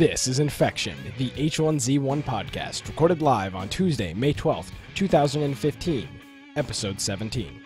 This is Infection, the H1Z1 podcast, recorded live on Tuesday, May 12th, 2015, episode 17.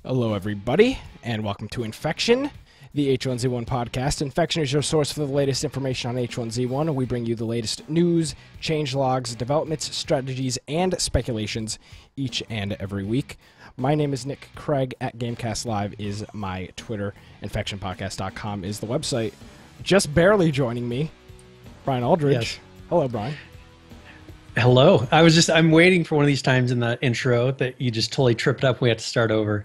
Hello, everybody, and welcome to Infection, the H1Z1 podcast. Infection is your source for the latest information on H1Z1. We bring you the latest news, change logs, developments, strategies, and speculations each and every week. My name is Nick Craig. At Gamecast Live is my Twitter. InfectionPodcast.com is the website. Just barely joining me, Brian Aldridge. Yes. Hello, Brian. Hello. I'm waiting for one of these times in the intro that you just totally tripped up. We have to start over.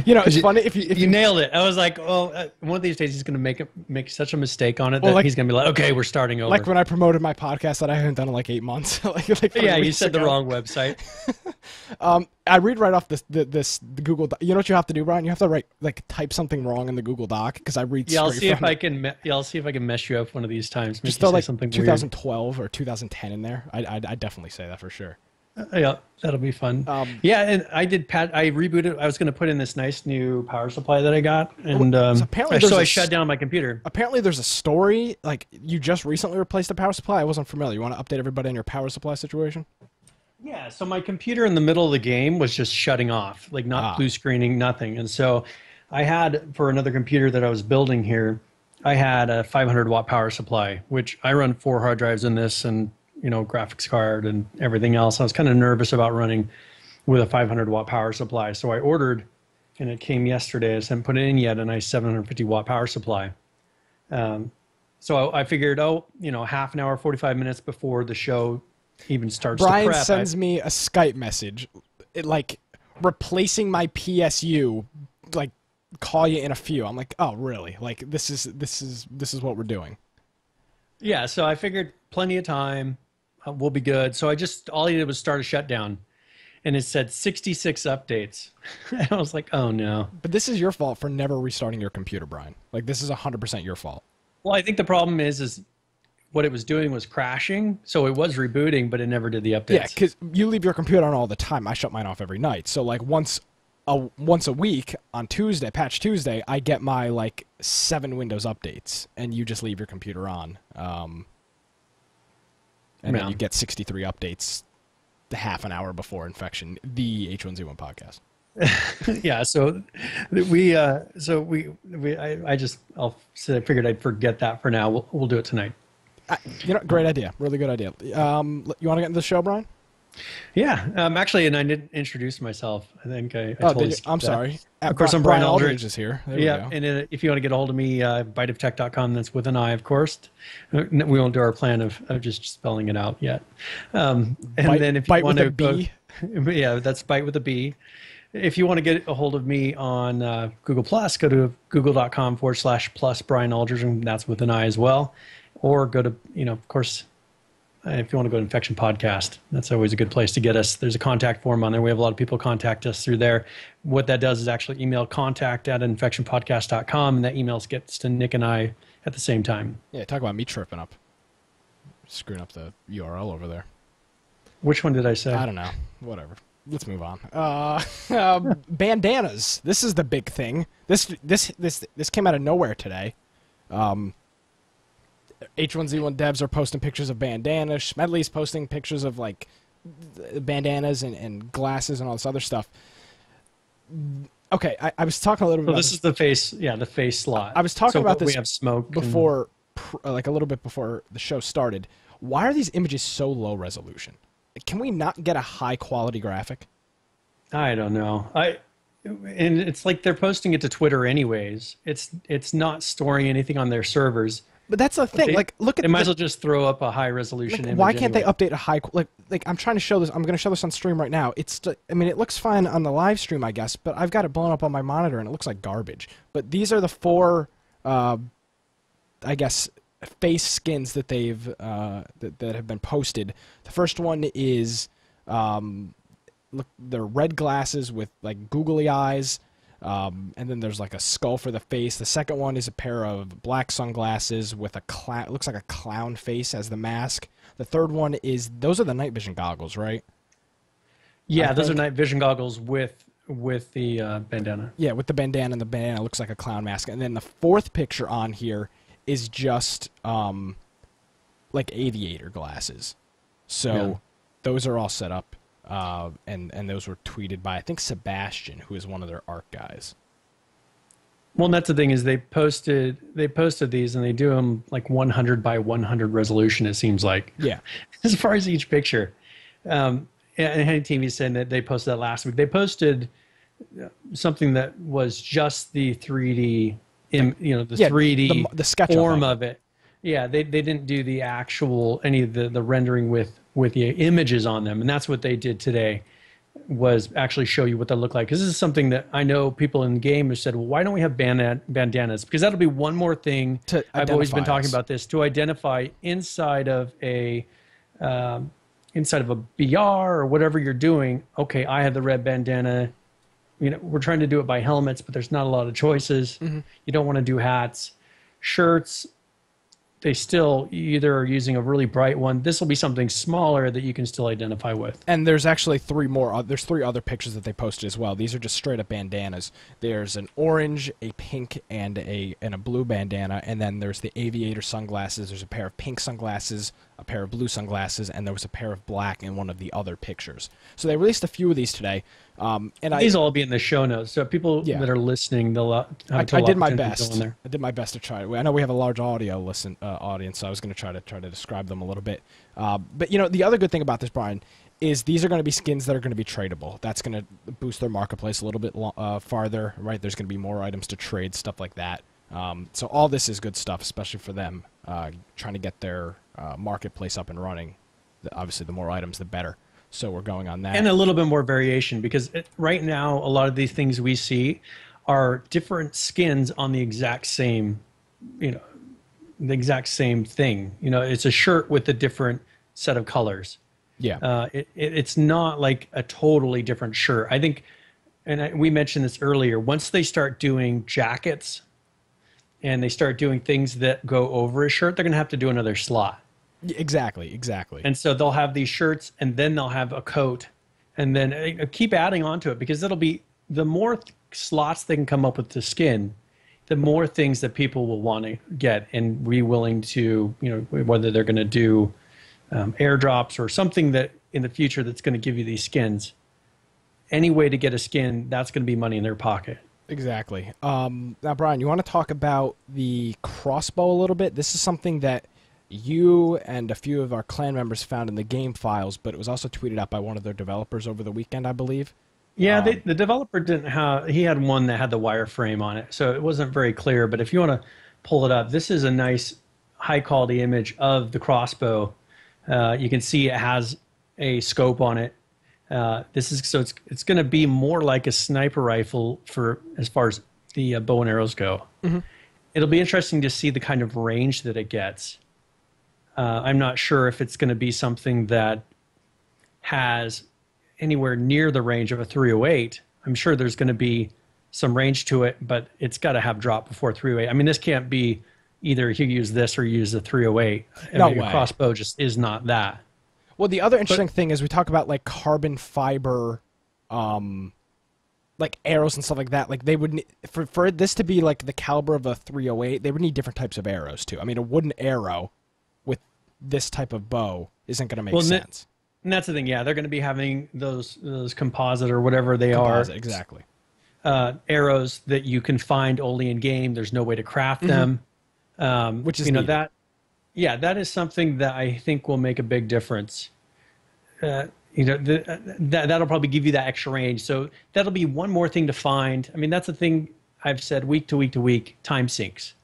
You know, it's funny if you nailed it. I was like, one of these days he's going to make such a mistake on it that he's going to be like, okay, we're starting over. Like when I promoted my podcast that I haven't done in like 8 months. Yeah, you said the wrong website. I read right off this Google Doc. You know what you have to do, Brian? You have to type something wrong in the Google Doc because I read. Yeah, I'll see if I can mess you up one of these times. Just throw like something 2012 weird. Or 2010 in there. I definitely say that for sure. Yeah, that'll be fun. Yeah, and I rebooted. I was going to put in this nice new power supply that I got, and so I shut down my computer. Apparently, there's a story like you just recently replaced a power supply. I wasn't familiar. You want to update everybody on your power supply situation? Yeah, so my computer in the middle of the game was just shutting off, like not blue screening, nothing. And so I had, for another computer that I was building here, I had a 500 watt power supply, which I run 4 hard drives in this and, graphics card and everything else. I was kind of nervous about running with a 500 watt power supply. So I ordered, and it came yesterday. I haven't put it in yet, a nice 750 watt power supply. So I figured, half an hour, 45 minutes before the show even starts Brian to prep. Sends me a Skype message, replacing my PSU, call you in a few. I'm like, oh really? This is what we're doing. Yeah, so I figured plenty of time, we'll be good. So all I did was start a shutdown, and it said 66 updates. And I was like, oh no. But this is your fault for never restarting your computer, Brian. This is 100% your fault. Well, I think the problem is what it was doing was crashing, so it was rebooting, but it never did the updates. Yeah, because you leave your computer on all the time. I shut mine off every night. So once a week on Tuesday, Patch Tuesday, I get my 7 Windows updates, and you just leave your computer on. And then you get 63 updates half an hour before Infection, the H1Z1 podcast. Yeah, I figured I'd forget that for now. We'll do it tonight. Great idea. Really good idea. You want to get into the show, Brian? Yeah, actually, and I didn't introduce myself. I think I totally I'm sorry. Of course, I'm Brian Aldridge. Is here. There yeah, we go. And if you want to get a hold of me, biteoftech.com. That's with an I, of course. We won't do our plan of just spelling it out yet. And then if you want to go, yeah, that's bite with a B. If you want to get a hold of me on Google Plus, go to google.com/plus Brian Aldridge, and that's with an I as well. Or go to, of course, if you want to go to Infection Podcast, that's always a good place to get us. There's a contact form on there. We have a lot of people contact us through there. What that does is actually email contact@infectionpodcast.com, and that email gets to Nick and I at the same time. Yeah, talk about me tripping up. Screwing up the URL over there. Which one did I say? I don't know. Whatever. Let's move on. Bandanas. This is the big thing. This came out of nowhere today. H1Z1 devs are posting pictures of bandanas. Smedley's posting pictures of bandanas and glasses and all this other stuff. Okay, I was talking a little bit. So this is the face, the face slot. I was talking about this. We have smoke before, a little bit before the show started. Why are these images so low resolution? Can we not get a high quality graphic? I don't know. And it's like they're posting it to Twitter anyways. It's not storing anything on their servers. But that's the thing. Look at. They might as well just throw up a high resolution image. Why can't they update a high? I'm trying to show this. I'm going to show this on stream right now. It looks fine on the live stream, I guess, but I've got it blown up on my monitor and it looks like garbage. But these are the 4, I guess, face skins that they've that have been posted. The first one is they're red glasses with googly eyes. And then there's a skull for the face. The second one is a pair of black sunglasses with looks like a clown face as the mask. The third one is, those are the night vision goggles, right? Yeah, those are night vision goggles with the bandana. Yeah, with the bandana, and the bandana looks like a clown mask. And then the fourth picture on here is just like aviator glasses. So those are all set up, and those were tweeted by, I think, Sebastian, who is one of their art guys. Well, and that's the thing, is they posted these, and they do them like 100 by 100 resolution, it seems like. Yeah. As far as each picture. And Henny TV said that they posted that last week. They posted something that was just the 3D, the 3D the sketch form of it. Yeah, they didn't do the actual, any of the rendering with the images on them. And that's what they did today, was actually show you what they look like. Because this is something that I know people in the game have said, well, why don't we have bandanas? Because that'll be one more thing. I've always been talking about this, to identify inside of a BR or whatever you're doing. Okay, I have the red bandana. We're trying to do it by helmets, but there's not a lot of choices. Mm-hmm. You don't want to do hats. Shirts, they still either are using a really bright one. This will be something smaller that you can still identify with. And there's actually there's three other pictures that they posted as well. These are just straight up bandanas. There's an orange, a pink, and a blue bandana. And then there's the aviator sunglasses. There's a pair of pink sunglasses, a pair of blue sunglasses, and there was a pair of black in one of the other pictures. So they released a few of these today. These will all be in the show notes. So people that are listening, they'll have I did my best. I did my best to try. I know we have a large audio audience, so I was going to try to describe them a little bit. But the other good thing about this, Brian, is these are going to be skins that are going to be tradable. That's going to boost their marketplace a little bit farther, right? There's going to be more items to trade, stuff like that. So all this is good stuff, especially for them trying to get their marketplace up and running. Obviously, the more items, the better. So we're going on that. And a little bit more variation, because right now, a lot of these things we see are different skins on the exact same, the exact same thing. It's a shirt with a different set of colors. Yeah. It's not like a totally different shirt. I think, we mentioned this earlier, once they start doing jackets and they start doing things that go over a shirt, they're going to have to do another slot. Exactly. And so they'll have these shirts, and then they'll have a coat, and then keep adding on to it, because it'll be, the more slots they can come up with the skin, the more things that people will want to get and be willing to, whether they're going to do airdrops or something that in the future that's going to give you these skins. Any way to get a skin, that's going to be money in their pocket. Exactly. Now, Brian, you want to talk about the Crossbow a little bit? This is something that you and a few of our clan members found in the game files, but it was also tweeted out by one of their developers over the weekend, I believe. Yeah, the developer didn't have, he had one that had the wireframe on it, so it wasn't very clear, but if you want to pull it up, this is a nice high quality image of the Crossbow. You can see it has a scope on it. It's going to be more like a sniper rifle for as far as the bow and arrows go. Mm-hmm. It'll be interesting to see the kind of range that it gets. I'm not sure if it's going to be something that has anywhere near the range of a 308. I'm sure there's going to be some range to it, but it's got to have drop before 308. I mean, this can't be either you use this or use the 308. No way. A crossbow just is not that. Well, the other interesting thing is we talk about like carbon fiber, like arrows and stuff like that. Like they would need, for this to be like the caliber of a 308, they would need different types of arrows too. I mean, a wooden arrow with this type of bow isn't going to make sense. And that's the thing. Yeah, they're going to be having those composite or whatever they are. Exactly. Arrows that you can find only in game. There's no way to craft them. Which is that. Yeah, that is something that I think will make a big difference. That'll probably give you that extra range. So that'll be one more thing to find. I mean, that's the thing I've said week to week to week. Time sinks.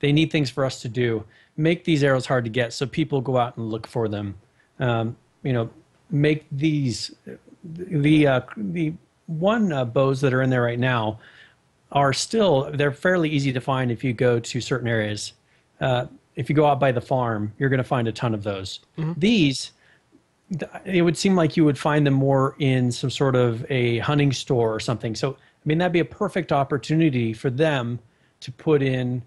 They need things for us to do. Make these arrows hard to get so people go out and look for them. Make these the bows that are in there right now are still, they're fairly easy to find if you go to certain areas. If you go out by the farm, you're going to find a ton of those. Mm-hmm. These, it would seem like you would find them more in some sort of a hunting store or something. So, I mean, that'd be a perfect opportunity for them to put in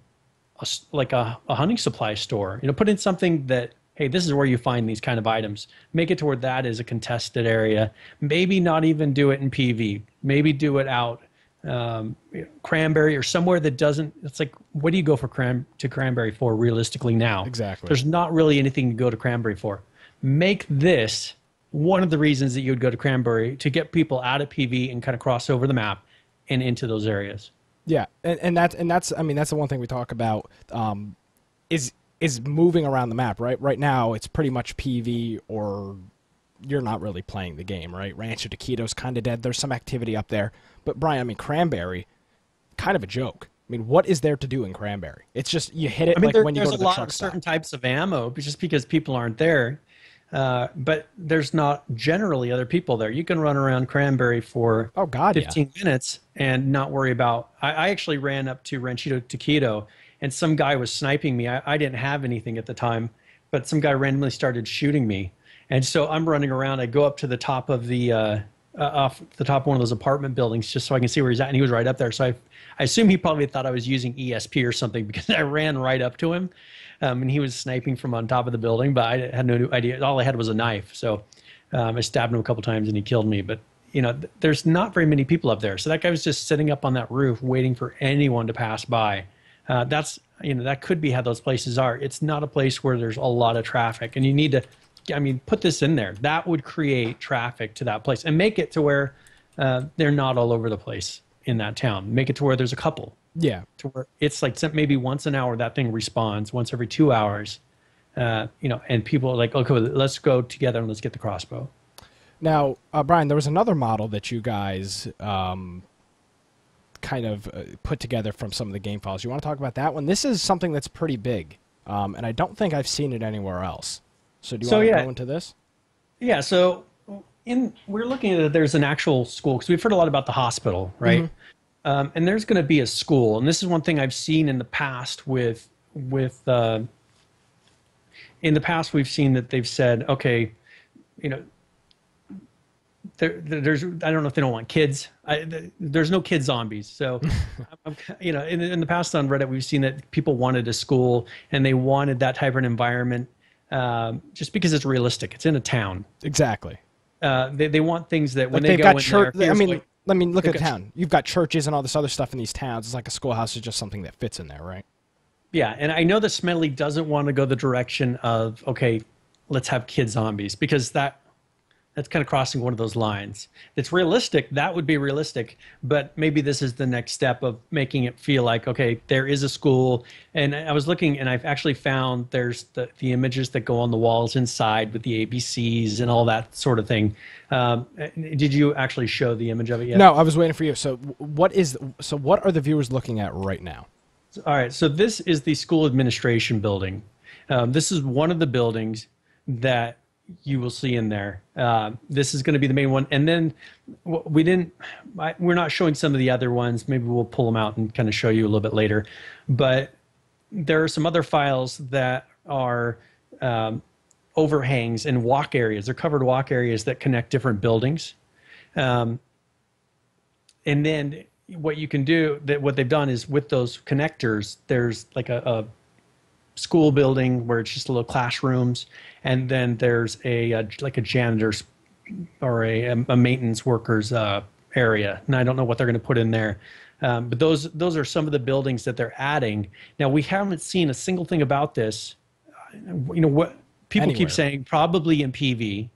a hunting supply store. Put in something that, hey, this is where you find these kind of items. Make it to where that is a contested area. Maybe not even do it in PV. Maybe do it out Cranberry or somewhere that doesn't. It's like, what do you go for Cranberry for realistically now? Exactly. There's not really anything to go to Cranberry for. Make this one of the reasons that you would go to Cranberry, to get people out of PV and kind of cross over the map and into those areas. Yeah, and that's I mean, that's the one thing we talk about, is moving around the map, right? Right now it's pretty much PV or you're not really playing the game, right? Rancho Taquito's kind of dead. There's some activity up there, but Brian, I mean, Cranberry, kind of a joke. I mean, what is there to do in Cranberry? It's just you hit it. I mean, like when you go to the truck stop. There's a lot of certain types of ammo, just because people aren't there. But there's not generally other people there. You can run around Cranberry for 15 minutes and not worry about. I actually ran up to Ranchito Taquito, and some guy was sniping me. I didn't have anything at the time, but some guy randomly started shooting me, and so I'm running around. I go up to the top of the off the top of one of those apartment buildings just so I can see where he's at, and he was right up there. So I assume he probably thought I was using ESP or something, because I ran right up to him. And he was sniping from on top of the building, but I had no idea. All I had was a knife. So I stabbed him a couple times and he killed me. But, you know, there's not very many people up there. So that guy was just sitting up on that roof waiting for anyone to pass by. That's, you know, that could be how those places are. It's not a place where there's a lot of traffic. And you need to, I mean, put this in there. That would create traffic to that place and make it to where they're not all over the place in that town. Make it to where there's a couple. Yeah, to where it's like maybe once an hour that thing respawns, once every 2 hours, you know, and people are like, okay, let's go together and let's get the crossbow. Now, Brian, there was another model that you guys kind of put together from some of the game files. You want to talk about that one? This is something that's pretty big, and I don't think I've seen it anywhere else. So do you want to go into this? Yeah, so we're looking at it, there's an actual school, because we've heard a lot about the hospital, right? Mm-hmm. And there's going to be a school, and this is one thing I've seen in the past in the past we've seen that they've said, okay, you know, there's, I don't know if they don't want kids. There's no kid zombies. So, you know, in the past on Reddit, we've seen that people wanted a school and they wanted that type of an environment, just because it's realistic. It's in a town. Exactly. They want things that when they go in there, I mean, look at the town. You've got churches and all this other stuff in these towns. It's like a schoolhouse is just something that fits in there, right? Yeah, and I know that Smedley doesn't want to go the direction of, okay, let's have kid zombies, because that's kind of crossing one of those lines. It's realistic. That would be realistic. But maybe this is the next step of making it feel like, okay, there is a school. And I was looking, and I've actually found there's the images that go on the walls inside with the ABCs and all that sort of thing. Did you actually show the image of it yet? No, I was waiting for you. So what are the viewers looking at right now? All right. So this is the school administration building. This is one of the buildings that you will see in there. This is going to be the main one. And then we're not showing some of the other ones. Maybe we'll pull them out and kind of show you a little bit later. But there are some other files that are overhangs and walk areas. They're covered walk areas that connect different buildings. And then what you can do, what they've done is with those connectors, there's like a school building where it's just little classrooms, and then there's like a janitor's or a maintenance workers area. And I don't know what they're going to put in there, but those are some of the buildings that they're adding. Now, we haven't seen a single thing about this. You know what people keep saying, probably in PV.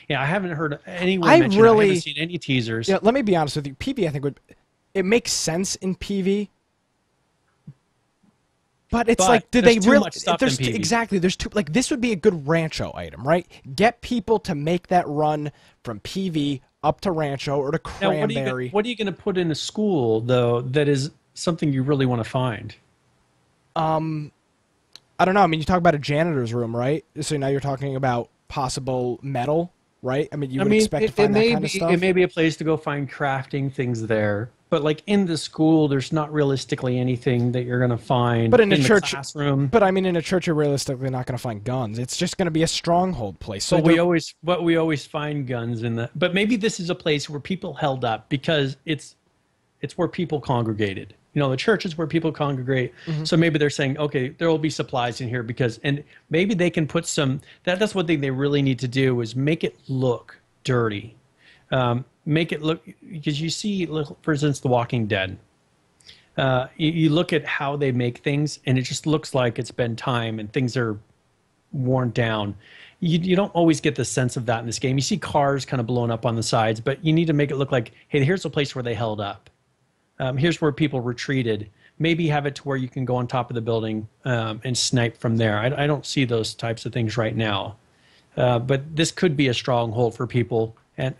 Yeah, I haven't heard anyone mention. I haven't seen any teasers. Yeah, let me be honest with you. PV, I think it makes sense in PV. But it's like, did they really? Exactly. There's too, like, this would be a good Rancho item, right? Get people to make that run from PV up to Rancho or to Cranberry. Now, what are you going to put in a school, though, that is something you really want to find? I don't know. I mean, you talk about a janitor's room, right? So now you're talking about possible metal, right? I mean, you would expect to find that kind of stuff. It may be a place to go find crafting things there. But like in the school, there's not realistically anything that you're going to find. But in a church, classroom. But I mean, in a church, you're realistically not going to find guns. It's just going to be a stronghold place. So we always find guns in the. But maybe this is a place where people held up because it's it's where people congregated. The church is where people congregate. So maybe they're saying, okay, there will be supplies in here and maybe they can put that's one thing they really need to do is make it look dirty. Make it look, because you see, for instance, The Walking Dead. You look at how they make things and it just looks like it's been time and things are worn down. You don't always get the sense of that in this game. You see cars kind of blown up on the sides, but you need to make it look like, hey, here's a place where they held up. Here's where people retreated. Maybe have it to where you can go on top of the building and snipe from there. I don't see those types of things right now. But this could be a stronghold for people. And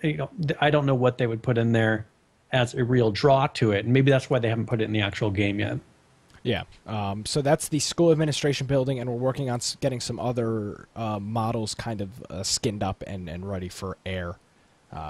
I don't know what they would put in there as a real draw to it. And maybe that's why they haven't put it in the actual game yet. Yeah. So that's the school administration building, and we're working on getting some other models kind of skinned up and ready for air.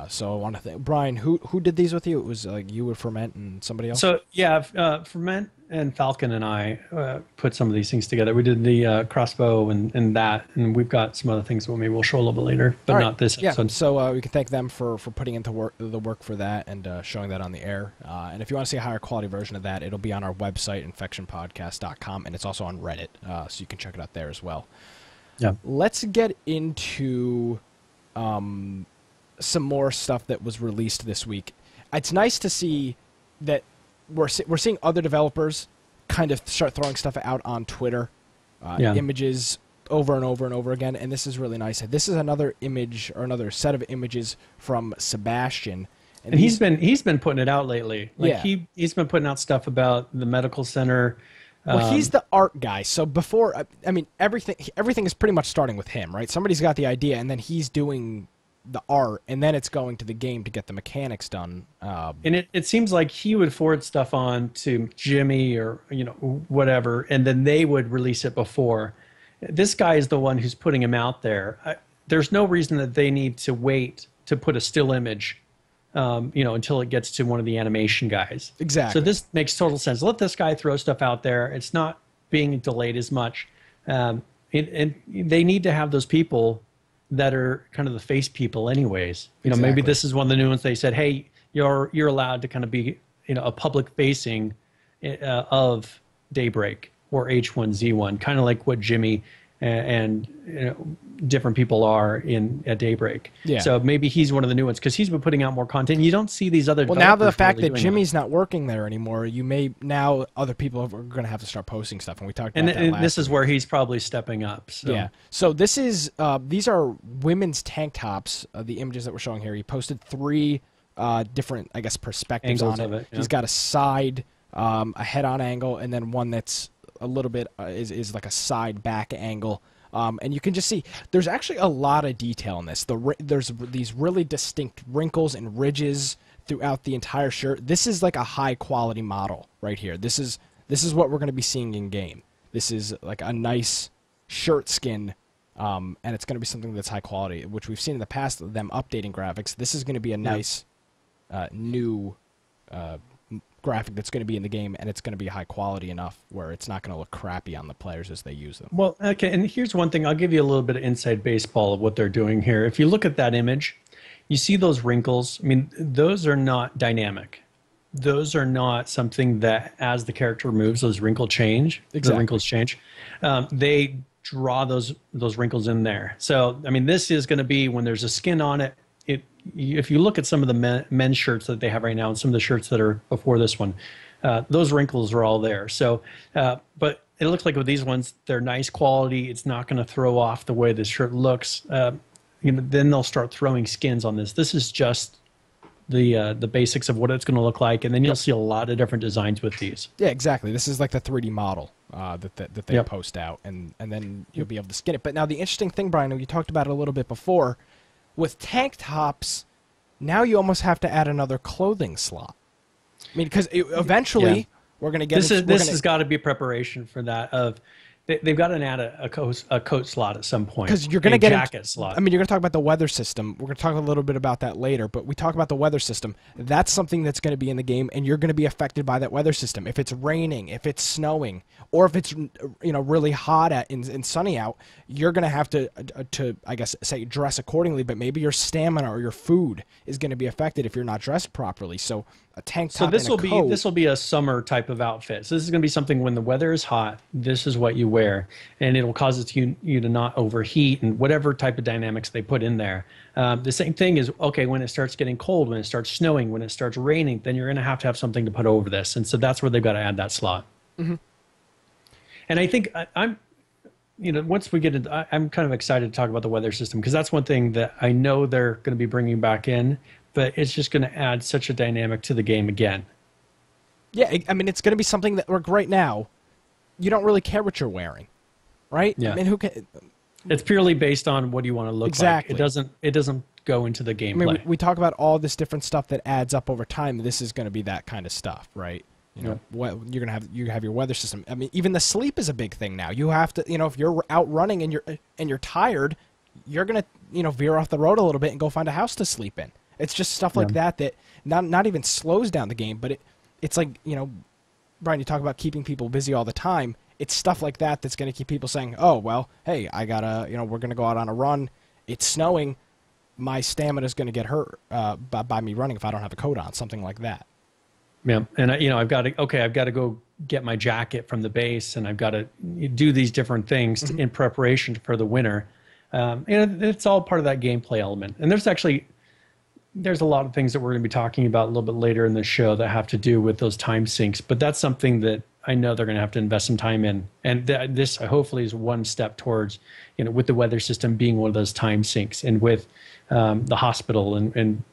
So I want to thank Brian. Who did these with you? It was like you with Ferment and somebody else. So yeah, Ferment and Falcon and I put some of these things together. We did the Crossbow and that, and we've got some other things that maybe we'll show a little bit later, but not this episode. Yeah. So we can thank them for putting into the work for that and showing that on the air. And if you want to see a higher quality version of that, it'll be on our website, infectionpodcast.com, and it's also on Reddit, so you can check it out there as well. Yeah. Let's get into some more stuff that was released this week. It's nice to see that we're seeing other developers kind of start throwing stuff out on Twitter, images over and over and over again, and this is really nice. This is another image or another set of images from Sebastian, and he's been putting it out lately. He's been putting out stuff about the medical center. Well, he's the art guy, so before everything is pretty much starting with him, right? Somebody's got the idea, and then he's doing the art, and then it's going to the game to get the mechanics done. And it seems like he would forward stuff on to Jimmy or whatever, and then they would release it before. This guy is the one who's putting him out there. There's no reason that they need to wait to put a still image, until it gets to one of the animation guys. Exactly. So this makes total sense. Let this guy throw stuff out there. It's not being delayed as much, and they need to have those people that are kind of the face people anyways. Exactly. Maybe this is one of the new ones. They said, hey, you're allowed to kind of be, a public facing of Daybreak or H1Z1, kind of like what Jimmy and different people are at Daybreak. Yeah. So maybe he's one of the new ones because he's been putting out more content. You don't see these other. Well, now the fact that Jimmy's not working there anymore, now other people are going to have to start posting stuff, and we talked about that last this is where he's probably stepping up. So. Yeah. So this is these are women's tank tops. The images that we're showing here. He posted 3 different, I guess, perspectives angles on it. Of it yeah. He's got a side, a head-on angle, and then one that's a little bit is like a side back angle. And you can just see there's actually a lot of detail in this. There's these really distinct wrinkles and ridges throughout the entire shirt. This is like a high quality model right here. This is what we're going to be seeing in game. This is like a nice shirt skin, and it's going to be something that's high quality, which we've seen in the past. Them updating graphics. This is going to be a nice new graphic that's going to be in the game, and it's going to be high quality enough where it's not going to look crappy on the players as they use them. Well, okay, and here's one thing. I'll give you a little bit of inside baseball of what they're doing here. If you look at that image, you see those wrinkles. I mean, those are not dynamic. Those are not something that as the character moves, those wrinkles change. Exactly. The wrinkles change. They draw those wrinkles in there. So, I mean, this is going to be when there's a skin on it. If you look at some of the men's shirts that they have right now and some of the shirts that are before this one, those wrinkles are all there. So, but it looks like with these ones, they're nice quality. It's not going to throw off the way this shirt looks. Then they'll start throwing skins on this. This is just the basics of what it's going to look like, and then you'll see a lot of different designs with these. Yeah, exactly. This is like the 3D model that they post out, and then you'll be able to skin it. But now the interesting thing, Brian, we talked about it a little bit before. With tank tops, now you almost have to add another clothing slot. I mean, because eventually we're going to get... This has got to be preparation for that. They've got to add a coat slot at some point. Because you're going to get jacket slot. I mean, you're going to talk about the weather system. We're going to talk a little bit about that later, but we talk about the weather system. That's something that's going to be in the game, and you're going to be affected by that weather system. If it's raining, if it's snowing, or if it's really hot and sunny out, you're going to have to I guess say dress accordingly. But maybe your stamina or your food is going to be affected if you're not dressed properly. So a tank top. So this will be a summer type of outfit. So this is going to be something when the weather is hot. This is what you wear, and it'll cause you to not overheat and whatever type of dynamics they put in there. The same thing is okay when it starts getting cold, when it starts snowing, when it starts raining. Then you're going to have something to put over this, and so that's where they've got to add that slot. Mm-hmm. And I think I'm once we get into, I'm kind of excited to talk about the weather system because that's one thing that I know they're going to be bringing back in, but it's just going to add such a dynamic to the game again. Yeah, I mean, it's going to be something that right now, you don't really care what you're wearing, right? Yeah. I mean, who can? It's purely based on what you want to look exactly. like. It doesn't go into the gameplay. I mean, we talk about all this different stuff that adds up over time. This is going to be that kind of stuff, right? What you're gonna have your weather system. I mean, even the sleep is a big thing now. You have to, if you're out running and you're tired, you're gonna veer off the road a little bit and go find a house to sleep in. It's just stuff like that not even slows down the game, but it's like Brian, you talk about keeping people busy all the time. It's stuff like that that's gonna keep people saying, oh well, hey, I gotta we're gonna go out on a run. It's snowing. My stamina's gonna get hurt by me running if I don't have a coat on. Something like that. Yeah, and I've got to go get my jacket from the base, and I've got to do these different things in preparation for the winter. And it's all part of that gameplay element. And there's a lot of things that we're going to be talking about a little bit later in the show that have to do with those time sinks. But that's something that I know they're going to have to invest some time in. And this hopefully is one step towards, with the weather system being one of those time sinks, and with the hospital and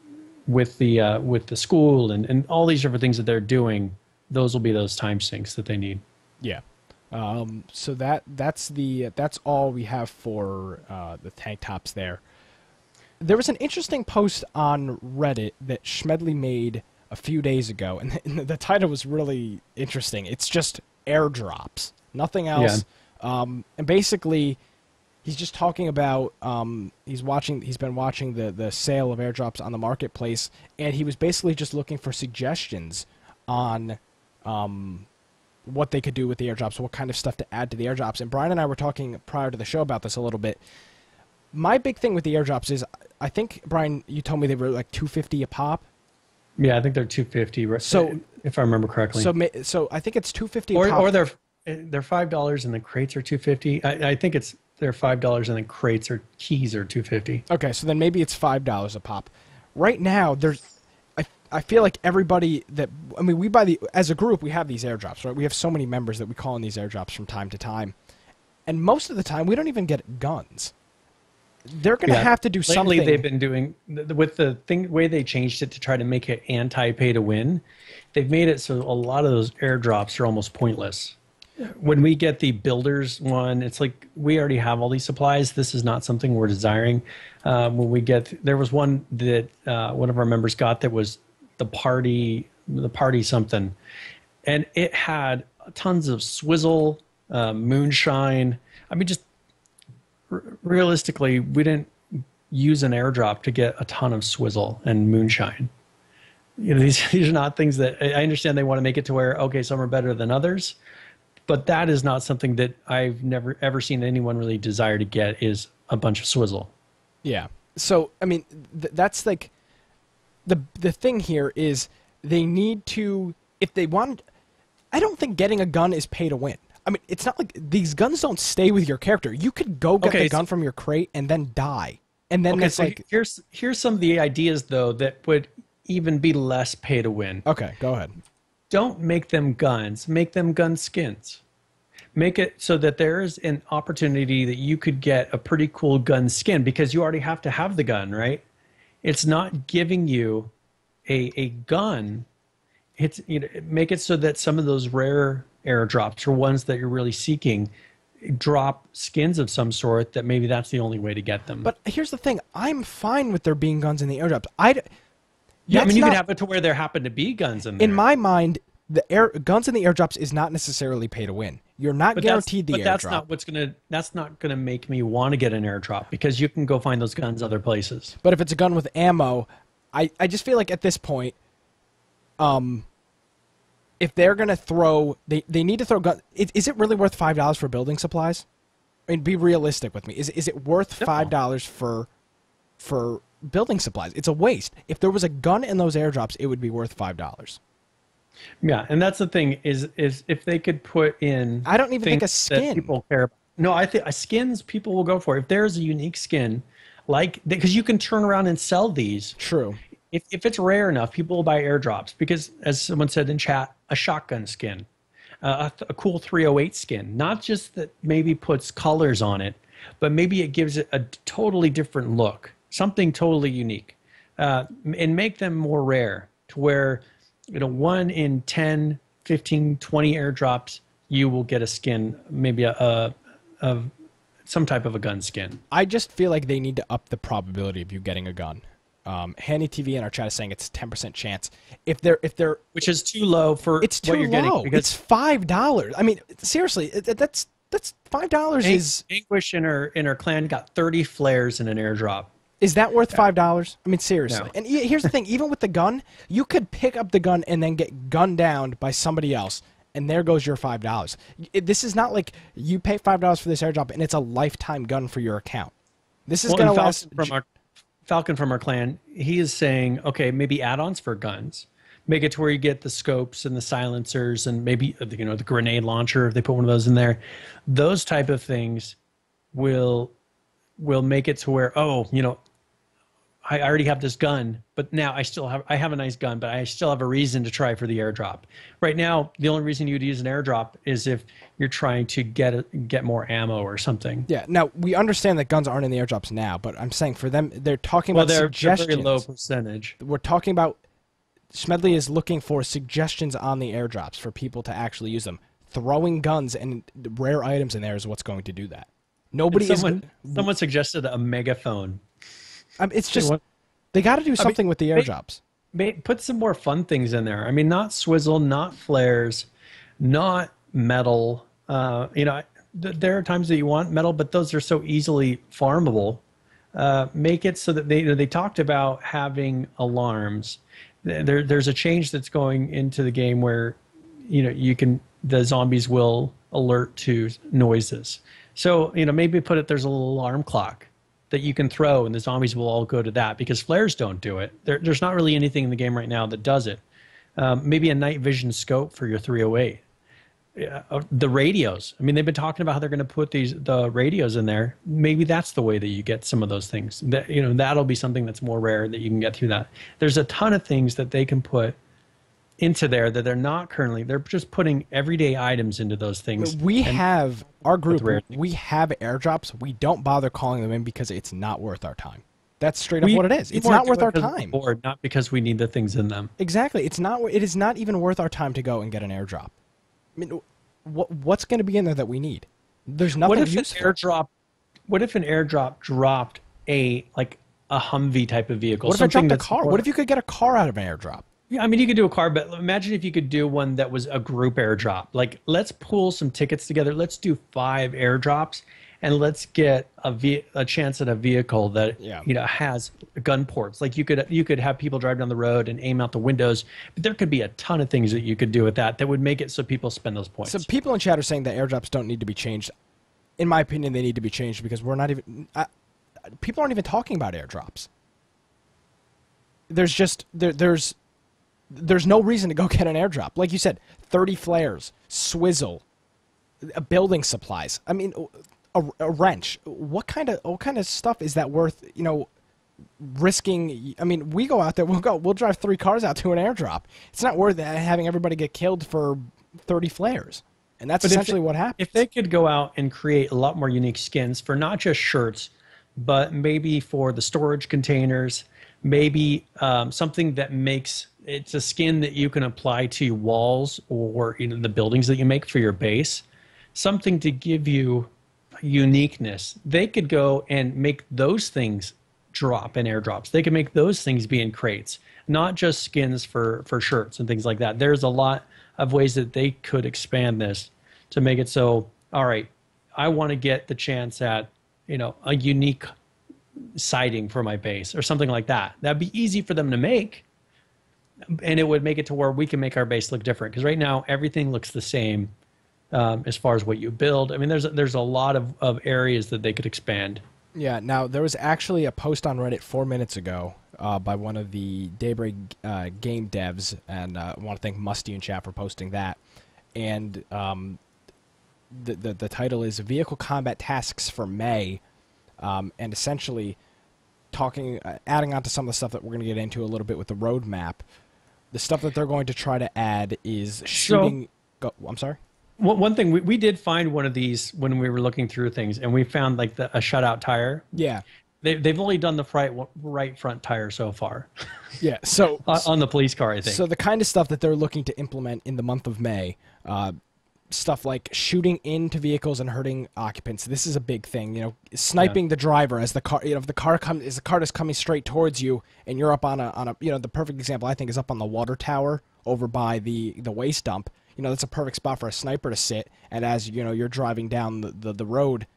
with the school and all these different things that they're doing, those will be those time sinks that they need. Yeah. So that's all we have for the tank tops there. There was an interesting post on Reddit that Schmedley made a few days ago, and the title was really interesting. It's just airdrops, nothing else. Yeah. And basically, he's just talking about he's been watching the sale of airdrops on the marketplace, and he was basically just looking for suggestions on what they could do with the airdrops, what kind of stuff to add to the airdrops. And Brian and I were talking prior to the show about this a little bit. My big thing with the airdrops is, I think, Brian, you told me they were like $250 a pop. Yeah, I think they're $250. Right? So, if I remember correctly. So I think it's $250 a pop. Or they're $5 and the crates are $250. I think they're $5 and then crates or keys are $250. Okay, so then maybe it's $5 a pop. Right now, I feel like everybody as a group, we have these airdrops, right? We have so many members that we call in these airdrops from time to time. And most of the time, we don't even get guns. They're going to have to do something. Lately, they've been doing, with the way they changed it to try to make it anti-pay to win, they've made it so a lot of those airdrops are almost pointless. When we get the builders one, it's like we already have all these supplies. This is not something we're desiring. There was one that one of our members got that was the party something, and it had tons of swizzle, moonshine. I mean, just realistically, we didn't use an airdrop to get a ton of swizzle and moonshine. These are not things that I understand. They want to make it to where, okay, some are better than others. But that is not something that I've never, ever seen anyone really desire to get, is a bunch of swizzle. Yeah. So, I mean, that's like, the thing here is they need to, if they want, I don't think getting a gun is pay to win. I mean, it's not like these guns don't stay with your character. You could go get the gun from your crate and then die. And then it's like... Here's some of the ideas, though, that would even be less pay to win. Okay, go ahead. Don't make them guns. Make them gun skins. Make it so that there is an opportunity that you could get a pretty cool gun skin, because you already have to have the gun, right? It's not giving you a gun. It's make it so that some of those rare airdrops or ones that you're really seeking drop skins of some sort, that maybe that's the only way to get them. But here's the thing. I'm fine with there being guns in the airdrops. Yeah, I mean, you could have it to where there happen to be guns in there. In my mind, the guns in the airdrops is not necessarily pay to win. You're not guaranteed the airdrop. That's not gonna make me want to get an airdrop, because you can go find those guns other places. But if it's a gun with ammo, I just feel like at this point, if they're gonna throw, they need to throw guns. Is it really worth $5 for building supplies? I mean, be realistic with me. Is it worth $5 for building supplies? It's a waste. If there was a gun in those airdrops, it would be worth $5. Yeah, and that's the thing is if they could put in. I don't even think a skin. People care about. No, I think skins people will go for. If there's a unique skin, like because you can turn around and sell these. True. If it's rare enough, people will buy airdrops because, as someone said in chat, a shotgun skin, a cool 308 skin, not just that maybe puts colors on it, but maybe it gives it a totally different look, something totally unique, and make them more rare to where, 1 in 10, 15, 20 airdrops, you will get a skin, maybe some type of a gun skin. I just feel like they need to up the probability of you getting a gun. Handy TV in our chat is saying it's a 10% chance. If they're which is too low for it's too what you're low. Getting. Because it's $5. I mean, seriously, that's $5. Is Anguish in her clan got 30 flares in an airdrop. Is that worth $5? I mean, seriously. No. And here's the thing: even with the gun, you could pick up the gun and then get gunned down by somebody else, and there goes your $5. This is not like you pay $5 for this airdrop and it's a lifetime gun for your account. This is going to last. Falcon from our clan, he is saying, okay, maybe add-ons for guns. Make it to where you get the scopes and the silencers and maybe, the grenade launcher, if they put one of those in there. Those type of things will make it to where, I already have this gun, but now I have a nice gun, but I still have a reason to try for the airdrop. Right now, the only reason you'd use an airdrop is if you're trying to get more ammo or something. Yeah. Now we understand that guns aren't in the airdrops now, but I'm saying for them, they're talking about suggestions. They're very low percentage. We're talking about Smedley is looking for suggestions on the airdrops for people to actually use them. Throwing guns and rare items in there is what's going to do that. Someone suggested a megaphone. It's just they got to do something with the airdrops. Put some more fun things in there. I mean, not swizzle, not flares, not metal. There are times that you want metal, but those are so easily farmable. Make it so that they talked about having alarms. There's a change that's going into the game where the zombies will alert to noises. So maybe there's a little alarm clock that you can throw, and the zombies will all go to that, because flares don't do it. There's not really anything in the game right now that does it. Maybe a night vision scope for your 308. The radios. I mean, they've been talking about how they're going to put the radios in there. Maybe that's the way that you get some of those things. That'll be something that's more rare that you can get through that. There's a ton of things that they can put into there that they're not currently. They're just putting everyday items into those things. We have our group. We have airdrops. We don't bother calling them in because it's not worth our time. That's straight up what it is. It's not worth our time. Or not because we need the things in them. Exactly. It's not. It is not even worth our time to go and get an airdrop. I mean, what's going to be in there that we need? There's nothing useful. What if an airdrop dropped a Humvee type of vehicle? What if it dropped a car? What if you could get a car out of an airdrop? Yeah, I mean, you could do a car, but imagine if you could do one that was a group airdrop. Like, let's pull some tickets together. Let's do 5 airdrops, and let's get a chance at a vehicle that has gun ports. Like, you could have people drive down the road and aim out the windows. But there could be a ton of things that you could do with that would make it so people spend those points. So people in chat are saying that airdrops don't need to be changed. In my opinion, they need to be changed because we're not even. People aren't even talking about airdrops. There's no reason to go get an airdrop. Like you said, 30 flares, swizzle, building supplies. I mean, a wrench. What kind of stuff is that worth, risking? I mean, we go out there, we'll drive 3 cars out to an airdrop. It's not worth having everybody get killed for 30 flares. And that's essentially what happens. If they could go out and create a lot more unique skins for not just shirts, but maybe for the storage containers, maybe something that makes it's a skin that you can apply to walls or the buildings that you make for your base, something to give you uniqueness. They could go and make those things drop in airdrops. They could make those things be in crates, not just skins for shirts and things like that. There's a lot of ways that they could expand this to make it so, all right, I want to get the chance at, a unique sighting for my base or something like that. That'd be easy for them to make. And it would make it to where we can make our base look different. Because right now, everything looks the same as far as what you build. I mean, there's a lot of areas that they could expand. Yeah, now there was actually a post on Reddit 4 minutes ago by one of the Daybreak game devs, and I want to thank Musty and chat for posting that. And the title is Vehicle Combat Tasks for May, and essentially adding on to some of the stuff that we're going to get into a little bit with the roadmap. The stuff that they're going to try to add is shooting... I'm sorry? One thing, we did find one of these when we were looking through things, and we found like a shutout tire. Yeah. They've only done the right front tire so far. Yeah, so... on the police car, I think. So the kind of stuff that they're looking to implement in the month of May, stuff like shooting into vehicles and hurting occupants. This is a big thing, sniping the driver as the car, if the car is coming straight towards you and you're up on a, the perfect example I think is up on the water tower over by the waste dump. That's a perfect spot for a sniper to sit, and as you're driving down the road,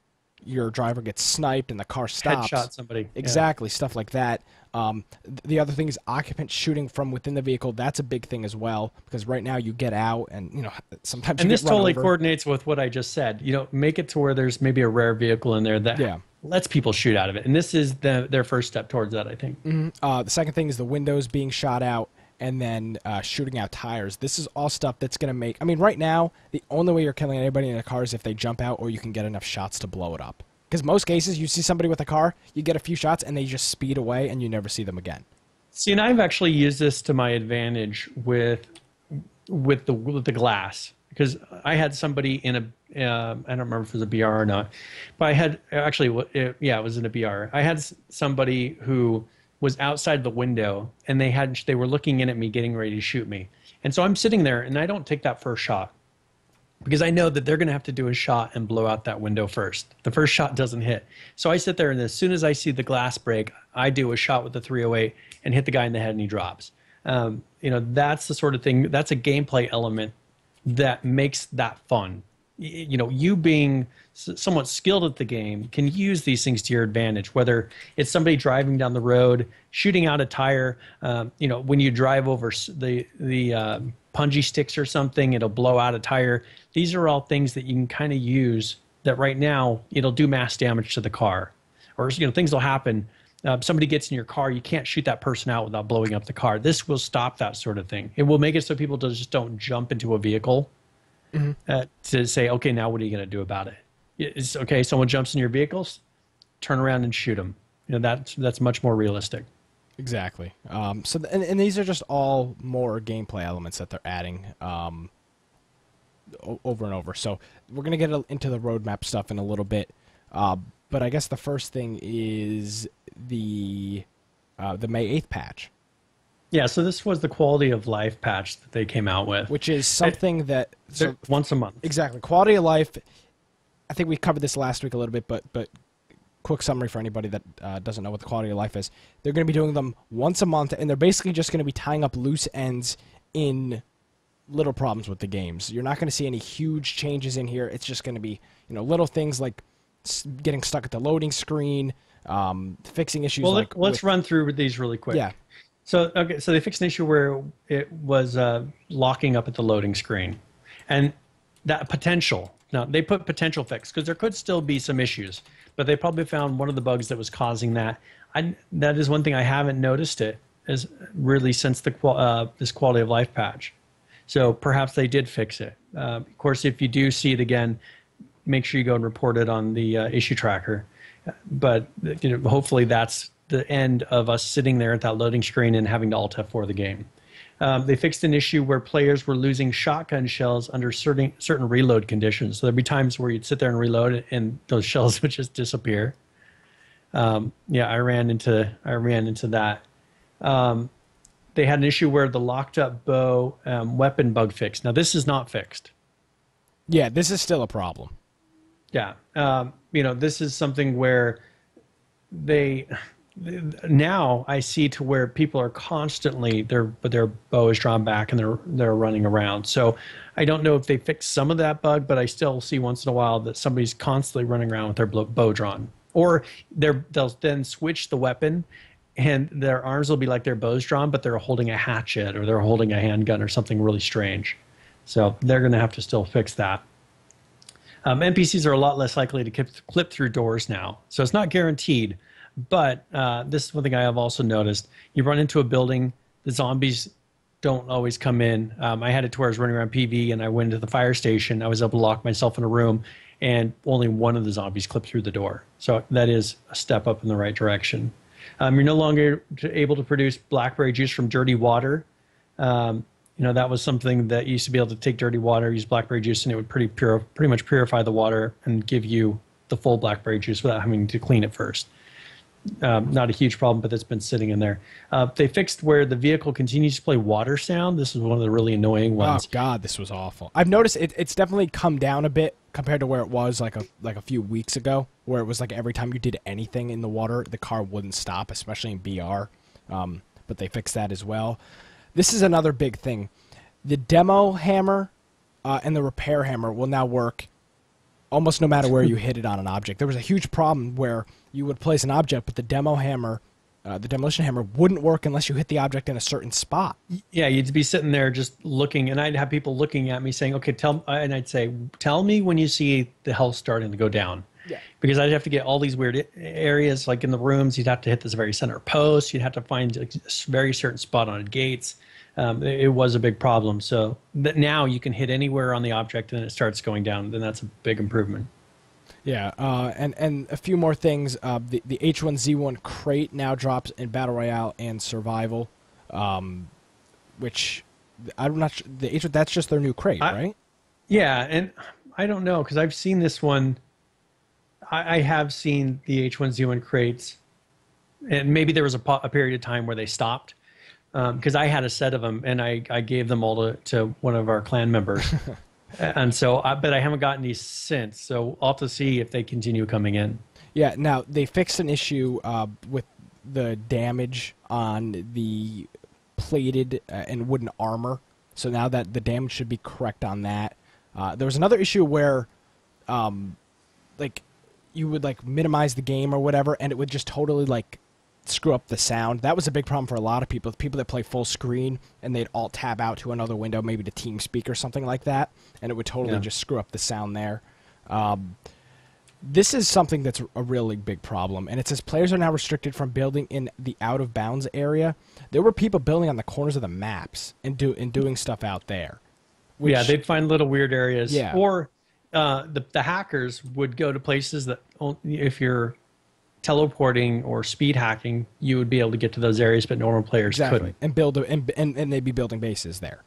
your driver gets sniped and the car stops. Headshot somebody. Exactly, stuff like that. The other thing is occupants shooting from within the vehicle. That's a big thing as well, because right now you get out and sometimes and you this get run totally over. Coordinates with what I just said. Make it to where there's maybe a rare vehicle in there that lets people shoot out of it, and this is their first step towards that, I think. The second thing is the windows being shot out, and then shooting out tires. This is all stuff that's going to make... I mean, right now, the only way you're killing anybody in a car is if they jump out or you can get enough shots to blow it up. Because most cases, you see somebody with a car, you get a few shots, and they just speed away, and you never see them again. See, and I've actually used this to my advantage with the glass. Because I had somebody in a... I don't remember if it was a BR or not. But I had... Actually, it was in a BR. I had somebody who... was outside the window, and they were looking in at me, getting ready to shoot me. And so I'm sitting there, and I don't take that first shot because I know that they're going to have to do a shot and blow out that window first. The first shot doesn't hit. So I sit there, and as soon as I see the glass break, I do a shot with the 308 and hit the guy in the head, and he drops. That's the sort of thing. That's a gameplay element that makes that fun. You being somewhat skilled at the game can use these things to your advantage, whether it's somebody driving down the road, shooting out a tire, when you drive over the punji sticks or something, it'll blow out a tire. These are all things that you can kind of use that right now it'll do mass damage to the car, or things will happen. Somebody gets in your car, you can't shoot that person out without blowing up the car. This will stop that sort of thing. It will make it so people just don't jump into a vehicle. To say, okay, now what are you going to do about it? It's okay. Someone jumps in your vehicles, turn around and shoot them. That's much more realistic. Exactly. And these are just all more gameplay elements that they're adding over and over. So we're going to get into the roadmap stuff in a little bit. But I guess the first thing is the May 8th patch. Yeah, so this was the quality of life patch that they came out with. Which is something that... So, once a month. Exactly. Quality of life, I think we covered this last week a little bit, but quick summary for anybody that doesn't know what the quality of life is. They're going to be doing them once a month, and they're basically just going to be tying up loose ends in little problems with the games. You're not going to see any huge changes in here. It's just going to be little things like getting stuck at the loading screen, fixing issues like... Let's run through these really quick. Yeah. So they fixed an issue where it was locking up at the loading screen, and that potential. Now they put potential fix because there could still be some issues, but they probably found one of the bugs that was causing that. That is one thing I haven't noticed it as really since this quality of life patch. So perhaps they did fix it. Of course, if you do see it again, make sure you go and report it on the issue tracker. But hopefully that's the end of us sitting there at that loading screen and having to Alt F4 the game. They fixed an issue where players were losing shotgun shells under certain reload conditions. So there'd be times where you'd sit there and reload it, and those shells would just disappear. I ran into that. They had an issue where the locked up bow weapon bug fixed. Now this is not fixed. Yeah, this is still a problem. Yeah, this is something where now I see to where people are constantly their bow is drawn back and they're running around. So I don't know if they fixed some of that bug, but I still see once in a while that somebody's constantly running around with their bow drawn, or they'll then switch the weapon, and their arms will be like their bow's drawn, but they're holding a hatchet or they're holding a handgun or something really strange. So they're going to have to still fix that. NPCs are a lot less likely to clip through doors now, so it's not guaranteed. But this is one thing I have also noticed. You run into a building, the zombies don't always come in. I had it to where I was running around PV, and I went to the fire station. I was able to lock myself in a room, and only one of the zombies clipped through the door. So that is a step up in the right direction. You're no longer able to produce blackberry juice from dirty water. That was something that you used to be able to take dirty water, use blackberry juice, and it would pretty much purify the water and give you the full blackberry juice without having to clean it first. Not a huge problem, but that's been sitting in there. They fixed where the vehicle continues to play water sound. This is one of the really annoying ones. Oh God, this was awful. I've noticed it's definitely come down a bit compared to where it was like a few weeks ago, where it was like every time you did anything in the water, the car wouldn't stop, especially in BR. But they fixed that as well. This is another big thing. The demo hammer and the repair hammer will now work almost no matter where you hit it on an object. There was a huge problem where you would place an object, but the demolition hammer wouldn't work unless you hit the object in a certain spot. Yeah, you'd be sitting there just looking, and I'd have people looking at me saying, okay, and I'd say, tell me when you see the health starting to go down. Yeah. Because I'd have to get all these weird areas, like in the rooms, you'd have to hit this very center post, you'd have to find a very certain spot on gates. It was a big problem. So now you can hit anywhere on the object and it starts going down. Then that's a big improvement. Yeah, and a few more things. The H1Z1 crate now drops in Battle Royale and Survival, which I'm not sure. That's just their new crate, right? Yeah, and I don't know because I've seen this one. I have seen the H1Z1 crates, and maybe there was a period of time where they stopped. Because I had a set of them, and I gave them all to one of our clan members. And so, but I haven't gotten these since. So I'll have to see if they continue coming in. Yeah, now they fixed an issue with the damage on the plated and wooden armor. So now that the damage should be correct on that. There was another issue where like you would like minimize the game or whatever, and it would just totally like screw up the sound. That was a big problem for a lot of people that play full screen, and they'd alt tab out to another window, maybe to TeamSpeak or something like that, and it would totally just screw up the sound there. This is something that's a really big problem, and it says players are now restricted from building in the out-of-bounds area. There were people building on the corners of the maps and doing stuff out there. Which, yeah, they'd find little weird areas. Yeah. Or the hackers would go to places that, if you're teleporting or speed hacking, you would be able to get to those areas, but normal players couldn't. And build and they'd be building bases there,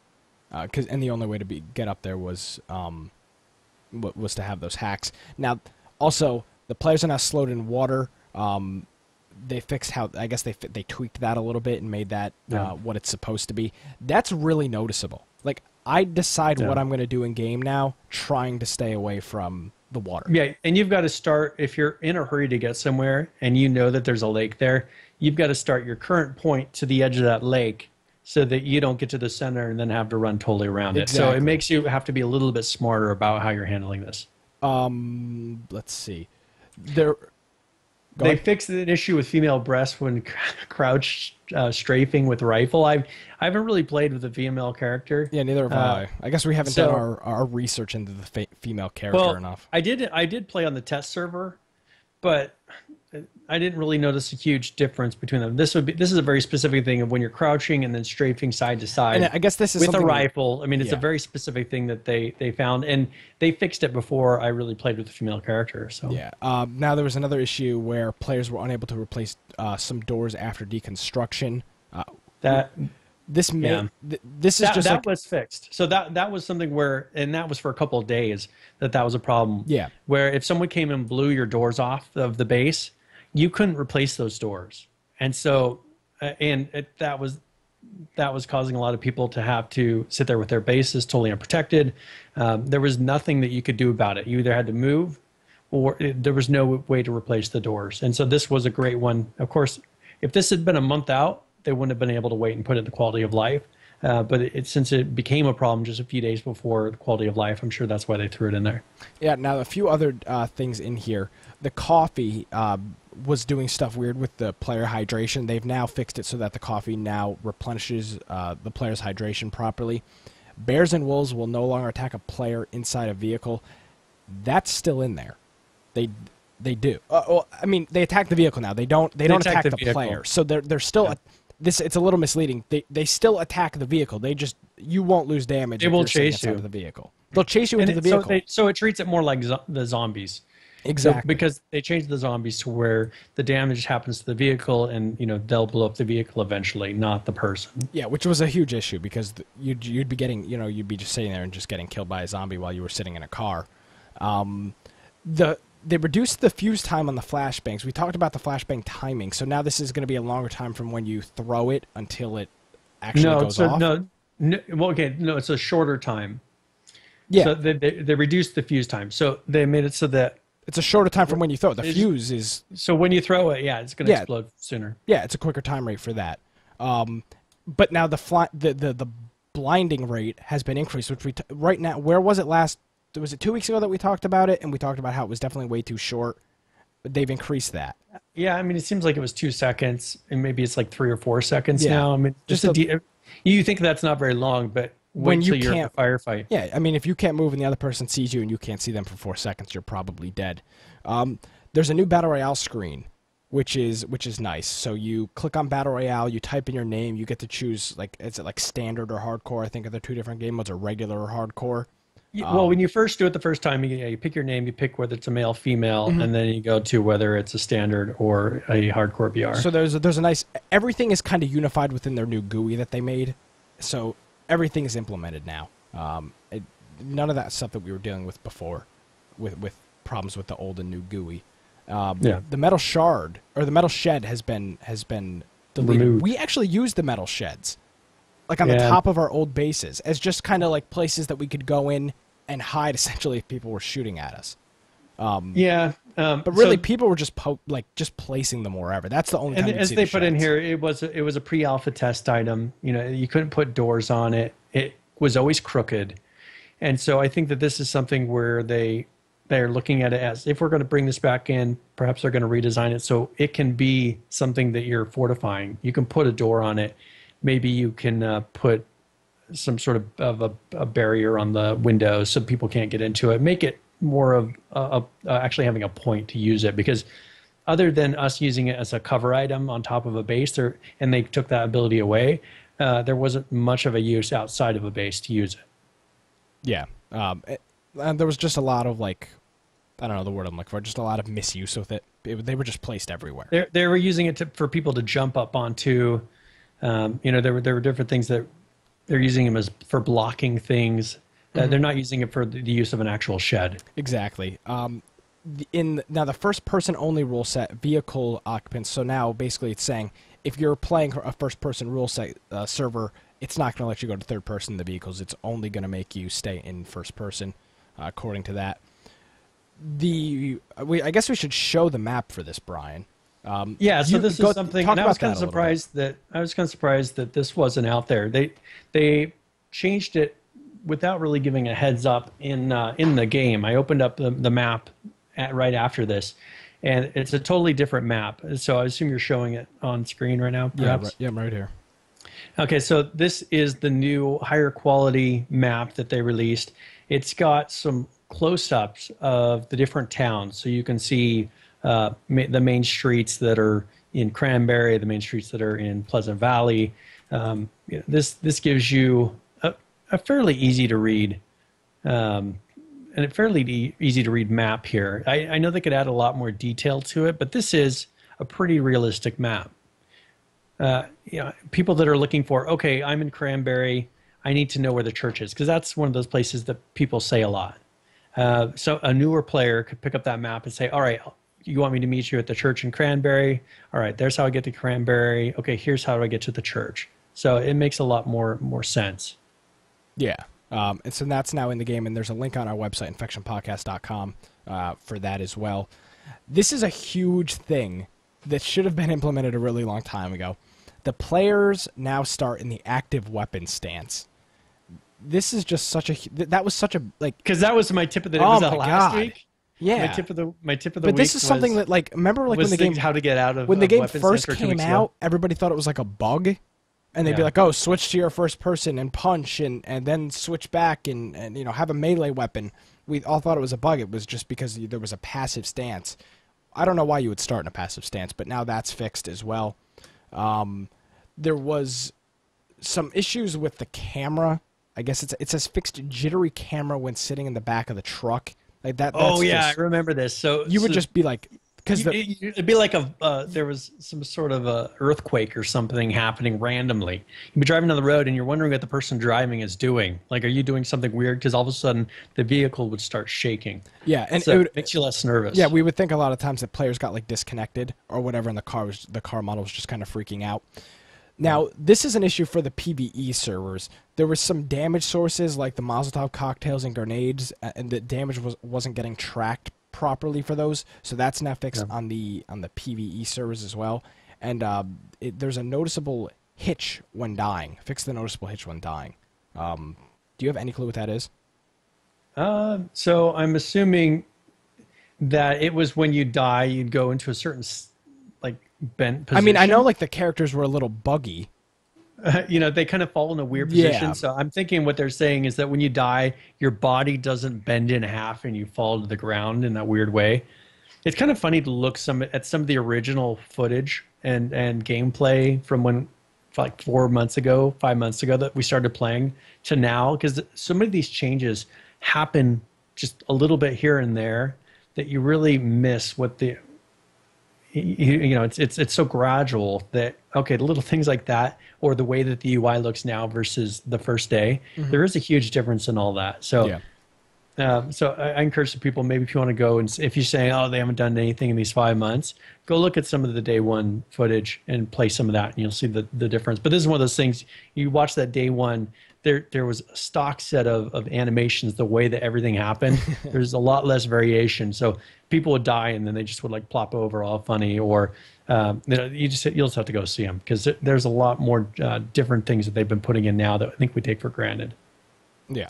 and the only way to get up there was to have those hacks. Now, also the players are now slowed in water. They fixed how I guess they tweaked that a little bit and made that what it's supposed to be. That's really noticeable. Like I decide what I'm going to do in game now, trying to stay away from the water. Yeah, and you've got to start, if you're in a hurry to get somewhere and you know that there's a lake there, you've got to start your current point to the edge of that lake so that you don't get to the center and then have to run totally around it. So it makes you have to be a little bit smarter about how you're handling this. Let's see. They fixed an issue with female breasts when crouch strafing with rifle. I haven't really played with a female character. Yeah, neither have I. I guess we haven't done our research into the female character enough. I did play on the test server, but I didn't really notice a huge difference between them. This is a very specific thing of when you're crouching and then strafing side to side. And I guess this is with a rifle. I mean, it's a very specific thing that they found, and they fixed it before I really played with the female character. So yeah. Now there was another issue where players were unable to replace some doors after deconstruction. This was fixed. So that was something where, and that was for a couple of days that was a problem. Yeah. Where if someone came and blew your doors off of the base, you couldn't replace those doors, and so that was causing a lot of people to have to sit there with their bases totally unprotected. There was nothing that you could do about it. You either had to move, or there was no way to replace the doors. And so this was a great one. Of course, if this had been a month out, they wouldn't have been able to wait and put it in the quality of life. But since it became a problem just a few days before the quality of life, I'm sure that's why they threw it in there. Yeah, now a few other things in here. The coffee was doing stuff weird with the player hydration. They've now fixed it so that the coffee now replenishes the player's hydration properly. Bears and wolves will no longer attack a player inside a vehicle. That's still in there. They do. Well, I mean, they attack the vehicle now. They don't attack the player. So they're still it's a little misleading. They still attack the vehicle. You won't lose damage. They will chase you out of the vehicle. They'll chase you into the vehicle. So it treats it more like the zombies. Exactly. So, because they changed the zombies to where the damage happens to the vehicle, and they'll blow up the vehicle eventually, not the person. Yeah, which was a huge issue because you'd be getting you'd be just sitting there and just getting killed by a zombie while you were sitting in a car. They reduced the fuse time on the flashbangs. We talked about the flashbang timing, so now this is going to be a longer time from when you throw it until it actually goes off. No, it's a shorter time. Yeah. So they reduced the fuse time. So they made it so that it's a shorter time from when you throw it. The fuse is... So when you throw it, it's going to explode sooner. Yeah, it's a quicker time rate for that. But now the blinding rate has been increased, which right now, where was it last? Was it 2 weeks ago that we talked about it? And we talked about how it was definitely way too short. But they've increased that. Yeah, I mean, it seems like it was 2 seconds, and maybe it's like 3 or 4 seconds now. I mean, you think that's not very long, but when you're in a firefight. Yeah, I mean, if you can't move and the other person sees you and you can't see them for 4 seconds, you're probably dead. There's a new Battle Royale screen, which is nice. So you click on Battle Royale, you type in your name, you get to choose, is it like standard or hardcore? I think are the 2 different game modes, or regular or hardcore. Well, when you first do it the first time, you pick your name, you pick whether it's a male, female, and then you go to whether it's a standard or a hardcore BR. So there's a nice... Everything is kind of unified within their new GUI that they made. So everything is implemented now. None of that stuff that we were dealing with before, with problems with the old and new GUI. The metal shard, or the metal shed has been deleted. Removed. We actually used the metal sheds, like on the top of our old bases, as just kind of like places that we could go in and hide essentially if people were shooting at us. But really, people were just just placing them wherever. That's the only time. And as they put in here, it was a pre-alpha test item. You couldn't put doors on it. It was always crooked, and so I think that this is something where they're looking at it as, if we're going to bring this back in, perhaps they're going to redesign it so it can be something that you're fortifying. You can put a door on it. Maybe you can put some sort of a barrier on the windows so people can't get into it. Make it more of actually having a point to use it, because other than us using it as a cover item on top of a base, and they took that ability away, there wasn't much of a use outside of a base to use it. Yeah. And there was just a lot of I don't know the word I'm looking for, just a lot of misuse with it. They were just placed everywhere. They were using it for people to jump up onto. There were different things that they're using them as for blocking things. They're not using it for the use of an actual shed. Exactly. Now the first person only rule set, vehicle occupants. So now basically it's saying if you're playing a first person rule set server, it's not going to let you go to third person in the vehicles. It's only going to make you stay in first person, according to that. I guess we should show the map for this, Brian. So this is something, and I was kind of surprised that this wasn't out there. They changed it without really giving a heads up in the game. I opened up the map right after this, and it's a totally different map. So I assume you're showing it on screen right now, perhaps? Yeah, I'm right here. Okay, so this is the new higher quality map that they released. It's got some close-ups of the different towns, so you can see the main streets that are in Cranberry, the main streets that are in Pleasant Valley. This gives you a fairly easy to read map here. I know they could add a lot more detail to it, but this is a pretty realistic map. People that are looking for, okay, I'm in Cranberry, I need to know where the church is, because that's one of those places that people say a lot. So a newer player could pick up that map and say, all right, you want me to meet you at the church in Cranberry? All right, there's how I get to Cranberry. Okay, here's how do I get to the church. So it makes a lot more sense. Yeah. And so that's now in the game, and there's a link on our website, infectionpodcast.com, for that as well. This is a huge thing that should have been implemented a really long time ago. The players now start in the active weapon stance. This is just such a that was such a like because that was my tip of the day. Oh was that my last God. week? Yeah, my tip of the but week. this is something that like remember like when the game how to get out of when the game weapon first stance 2 came weeks out, ago. everybody thought it was like a bug, and they'd be like, "Oh, switch to your first person and punch, and then switch back and you know have a melee weapon." We all thought it was a bug. It was just because there was a passive stance. I don't know why you would start in a passive stance, but now that's fixed as well. There was some issues with the camera. I guess it says fixed jittery camera when sitting in the back of the truck. Like that. Oh yeah, just, I remember this. So you would just be like, because it'd be like there was some sort of a earthquake or something happening randomly. You'd be driving down the road and you're wondering what the person driving is doing. Like, are you doing something weird? Because all of a sudden the vehicle would start shaking. Yeah, and so it makes you less nervous. Yeah, we would think a lot of times that players got like disconnected or whatever, and the car model was just kind of freaking out. Now, this is an issue for the PvE servers. There were some damage sources like the Molotov cocktails and grenades, and the damage wasn't getting tracked properly for those. So that's now fixed on the PvE servers as well. And there's a noticeable hitch when dying. Fix the noticeable hitch when dying. Do you have any clue what that is? So I'm assuming that it was when you die, you'd go into a certain like bent position. I mean, I know like the characters were a little buggy. You know, they kind of fall in a weird position. Yeah. So I'm thinking what they're saying is that when you die, your body doesn't bend in half and you fall to the ground in that weird way. It's kind of funny to look at some of the original footage and gameplay from when like 5 months ago that we started playing to now, because so many of these changes happen just a little bit here and there that you really miss what the you know, it's so gradual that, okay, the little things like that, or the way that the UI looks now versus the first day, there is a huge difference in all that. So, so I encourage people, maybe if you want to go and if you're saying, oh, they haven't done anything in these 5 months, go look at some of the day one footage and play some of that, and you'll see the difference. But this is one of those things, you watch that day one, there was a stock set of animations, the way that everything happened. There's a lot less variation. So people would die and then they just would like plop over all funny, or you know, you'll just have to go see them, because there's a lot more different things that they've been putting in now that I think we take for granted. Yeah.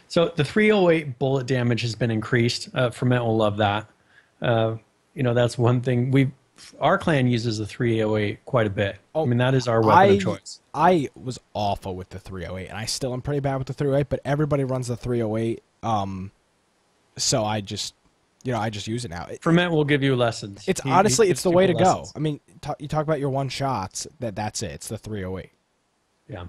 So the 308 bullet damage has been increased. Ferment will love that. You know, that's one thing our clan uses the 308 quite a bit. I mean, that is our weapon of choice. I was awful with the 308, and I still am pretty bad with the 308, but everybody runs the 308. So I just use it now. Ferment will give you lessons. It's honestly, it's the way to go. I mean, you talk about your one shots, that's it. It's the 308. Yeah.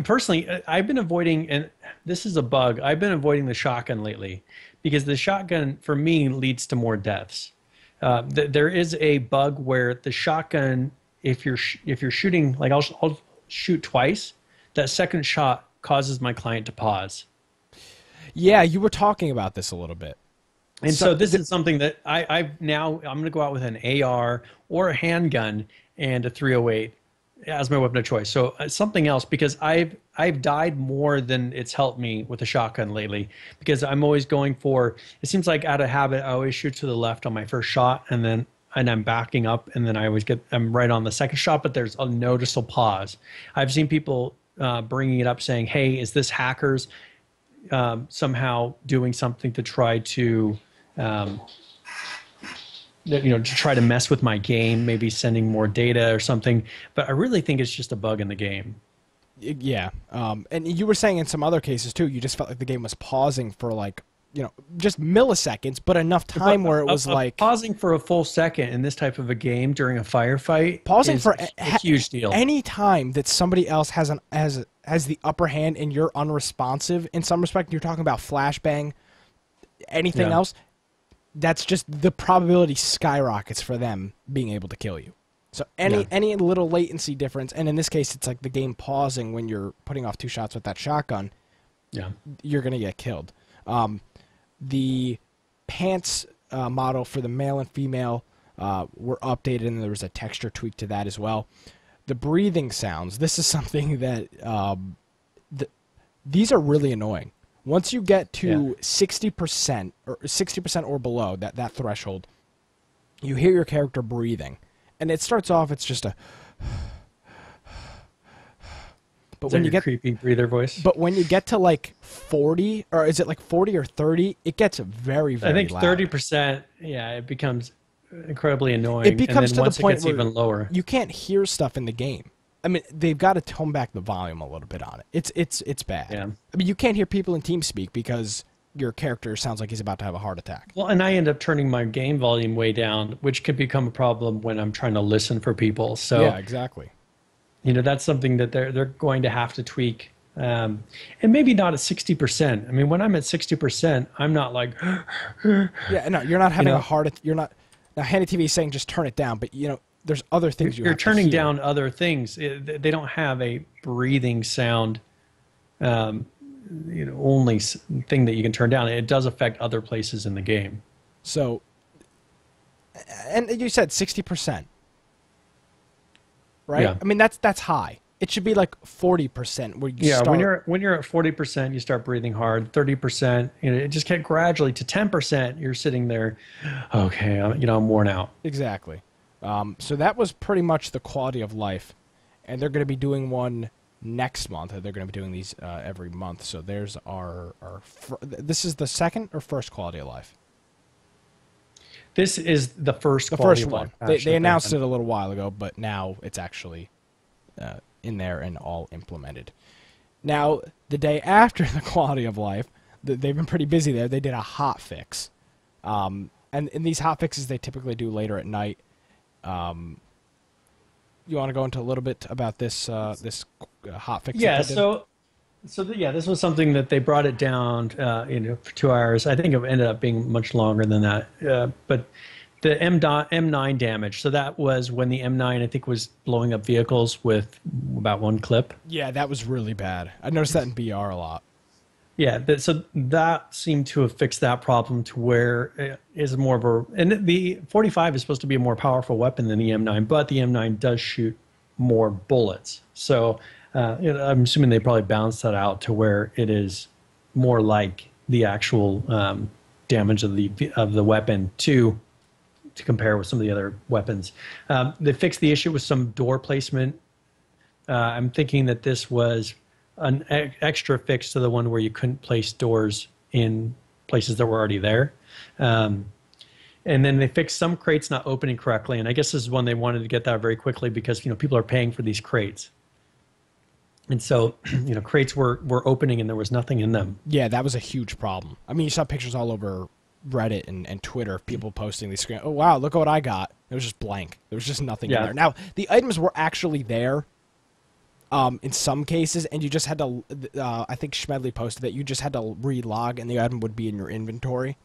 Personally, I've been avoiding, and this is a bug, I've been avoiding the shotgun lately, because the shotgun, for me, leads to more deaths. There is a bug where the shotgun, if you're shooting, like I'll shoot twice, that second shot causes my client to pause. Yeah, you were talking about this a little bit. And so this is something that I'm going to go out with an AR or a handgun and a 308 as my weapon of choice. So something else, because I've died more than it's helped me with a shotgun lately, because I'm always going for, it seems like out of habit, I always shoot to the left on my first shot, and I'm backing up, and then I'm right on the second shot, but there's a noticeable pause. I've seen people bringing it up saying, hey, is this hackers somehow doing something to try to, to try to mess with my game, maybe sending more data or something. But I really think it's just a bug in the game. Yeah. And you were saying in some other cases too, you just felt like the game was pausing for like, just milliseconds, but enough time where it was like pausing for a full second in this type of a game during a firefight. Pausing is for a huge deal. Any time that somebody else has the upper hand and you're unresponsive in some respect, you're talking about flashbang, anything else, that's just the probability skyrockets for them being able to kill you. So any little latency difference, and in this case, it's like the game pausing when you're putting off 2 shots with that shotgun. Yeah, you're gonna get killed. The pants model for the male and female were updated, and there was a texture tweak to that as well. The breathing sounds. This is something that these are really annoying. Once you get to 60% or 60% or below that threshold, you hear your character breathing, and it starts off, it's just a... But when you get creepy breather voice. But when you get to like 40, or is it like 40 or 30, it gets very, very loud. I think 30%, yeah, it becomes incredibly annoying. It becomes and then to once the point it gets where even lower. You can't hear stuff in the game. I mean, they've got to tone back the volume a little bit on it. It's bad. Yeah. I mean, you can't hear people in TeamSpeak because your character sounds like he's about to have a heart attack. Well, and I end up turning my game volume way down, which could become a problem when I'm trying to listen for people. So yeah, exactly. You know, that's something that they're going to have to tweak, and maybe not at 60%. I mean, when I'm at 60%, I'm not like, yeah, no, you're not having a heart. You're not. Now, Handy TV is saying just turn it down, but you know, there's other things you're turning down other things. They don't have a breathing sound, you know, only thing that you can turn down. It does affect other places in the game. So, and you said 60%. Right? Yeah. I mean, that's high. It should be like 40% where you start. when you're at 40%, you start breathing hard. 30%, you know, it just get gradually to 10%. You're sitting there, okay, I'm worn out. Exactly. So that was pretty much the quality of life, and they're going to be doing one next month. They're going to be doing these every month. So there's this is the second or first quality of life. This is the first one. They announced it a little while ago, but now it's actually in there and all implemented. Now, the day after the quality of life, they've been pretty busy there. They did a hot fix. And in these hot fixes, they typically do later at night. You want to go into a little bit about this hot fix? Yeah, this was something that they brought it down, for 2 hours. I think it ended up being much longer than that. But the M9 damage. So that was when the M9, I think, was blowing up vehicles with about one clip. Yeah, that was really bad. I noticed that in BR a lot. Yeah, so that seemed to have fixed that problem to where it is more of a... And the 45 is supposed to be a more powerful weapon than the M9, but the M9 does shoot more bullets. So I'm assuming they probably balanced that out to where it is more like the actual damage of the weapon to compare with some of the other weapons. They fixed the issue with some door placement. I'm thinking that this was an extra fix to the one where you couldn't place doors in places that were already there. And then they fixed some crates not opening correctly. And I guess this is one they wanted to get that very quickly because, people are paying for these crates. And so, crates were opening and there was nothing in them. Yeah, that was a huge problem. I mean, you saw pictures all over Reddit and Twitter of people posting these screens. Oh, wow, look at what I got. It was just blank. There was just nothing in there. Now, the items were actually there in some cases, and you just had to, I think Schmedley posted that you just had to relog and the item would be in your inventory.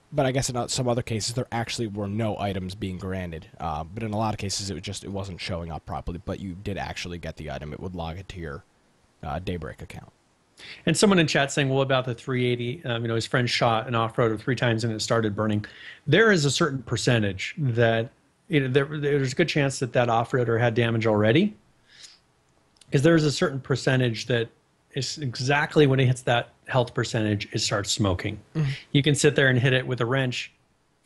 But I guess in some other cases, there actually were no items being granted. But in a lot of cases, it wasn't showing up properly, but you did actually get the item. It would log it to your Daybreak account. And someone in chat saying, well, about the 380, his friend shot an off-roader 3 times and it started burning. There is a certain percentage that, there's a good chance that off-roader had damage already. Because there's a certain percentage that is exactly when it hits that health percentage, it starts smoking. Mm-hmm. You can sit there and hit it with a wrench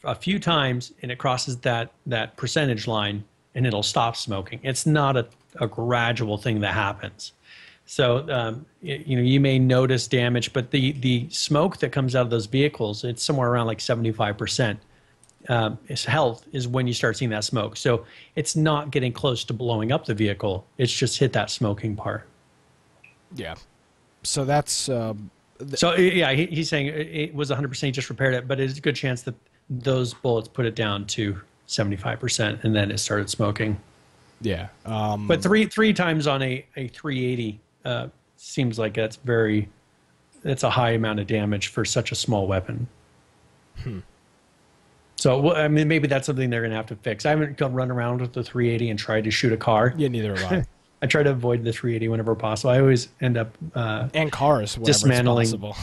a few times and it crosses that percentage line and it'll stop smoking. It's not a gradual thing that happens. So, you may notice damage, but the smoke that comes out of those vehicles, it's somewhere around like 75%. Its health is when you start seeing that smoke. So it's not getting close to blowing up the vehicle. It's just hit that smoking part. Yeah. So that's... he's saying it was 100%, he just repaired it, but it's a good chance that those bullets put it down to 75% and then it started smoking. Yeah. But three times on a 380 seems like that's a high amount of damage for such a small weapon. So, I mean, maybe that's something they're going to have to fix. I haven't run around with the 380 and tried to shoot a car. Yeah, neither have I. I try to avoid the 380 whenever possible. I always end up and cars whenever dismantling. It's possible.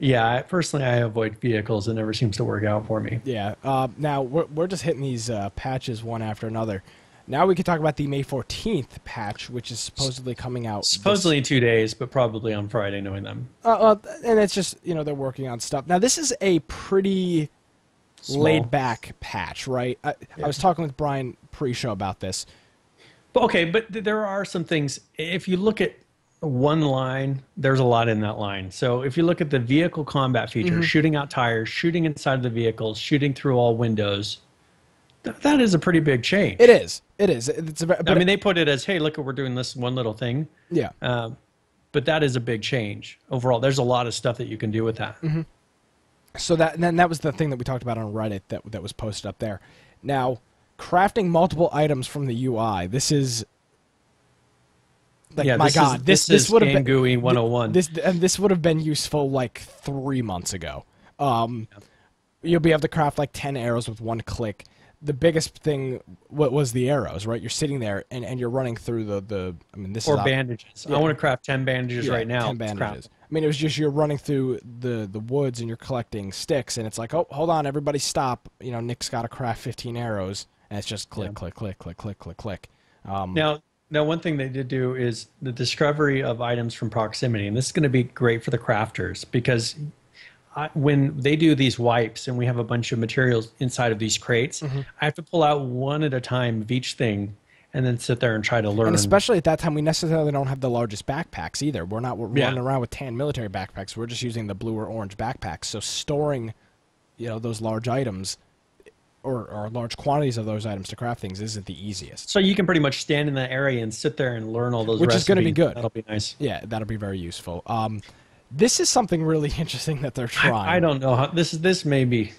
Yeah, personally, I avoid vehicles. It never seems to work out for me. Yeah. Now, we're just hitting these patches one after another. Now we can talk about the May 14th patch, which is supposedly coming out. Supposedly in 2 days, but probably on Friday, knowing them. And it's just, they're working on stuff. Now, this is a pretty laid back patch, right? I was talking with Brian pre-show about this. But okay, but there are some things. If you look at one line, there's a lot in that line. So if you look at the vehicle combat feature, shooting out tires, shooting inside of the vehicles, shooting through all windows, that is a pretty big change. It is. I mean, they put it as, hey, look, we're doing this one little thing. Yeah. But that is a big change overall. There's a lot of stuff that you can do with that. So that was the thing that we talked about on Reddit that was posted up there. Now, crafting multiple items from the UI. This is like, my God, this would have been GUI 101. This would have been useful like 3 months ago. You'll be able to craft like 10 arrows with one click. The biggest thing was the arrows, right? You're sitting there and you're running through the I mean, this or is bandages. I want to craft 10 bandages right now. 10 bandages. I mean, it was just you're running through the woods and you're collecting sticks, and it's like, oh, hold on, everybody stop. Nick's got to craft 15 arrows, and it's just click, click, click, click, click, click, click. Now, one thing they did do is the discovery of items from proximity, and this is going to be great for the crafters because when they do these wipes and we have a bunch of materials inside of these crates, I have to pull out one at a time of each thing and then sit there and try to learn. And especially at that time, we necessarily don't have the largest backpacks either. We're not running around with tan military backpacks. We're just using the blue or orange backpacks. So storing, those large items or large quantities of those items to craft things isn't the easiest. So you can pretty much stand in that area and sit there and learn all those recipes. Which is going to be good. That'll be nice. Yeah, that'll be very useful. This is something really interesting that they're trying. I don't know how this may be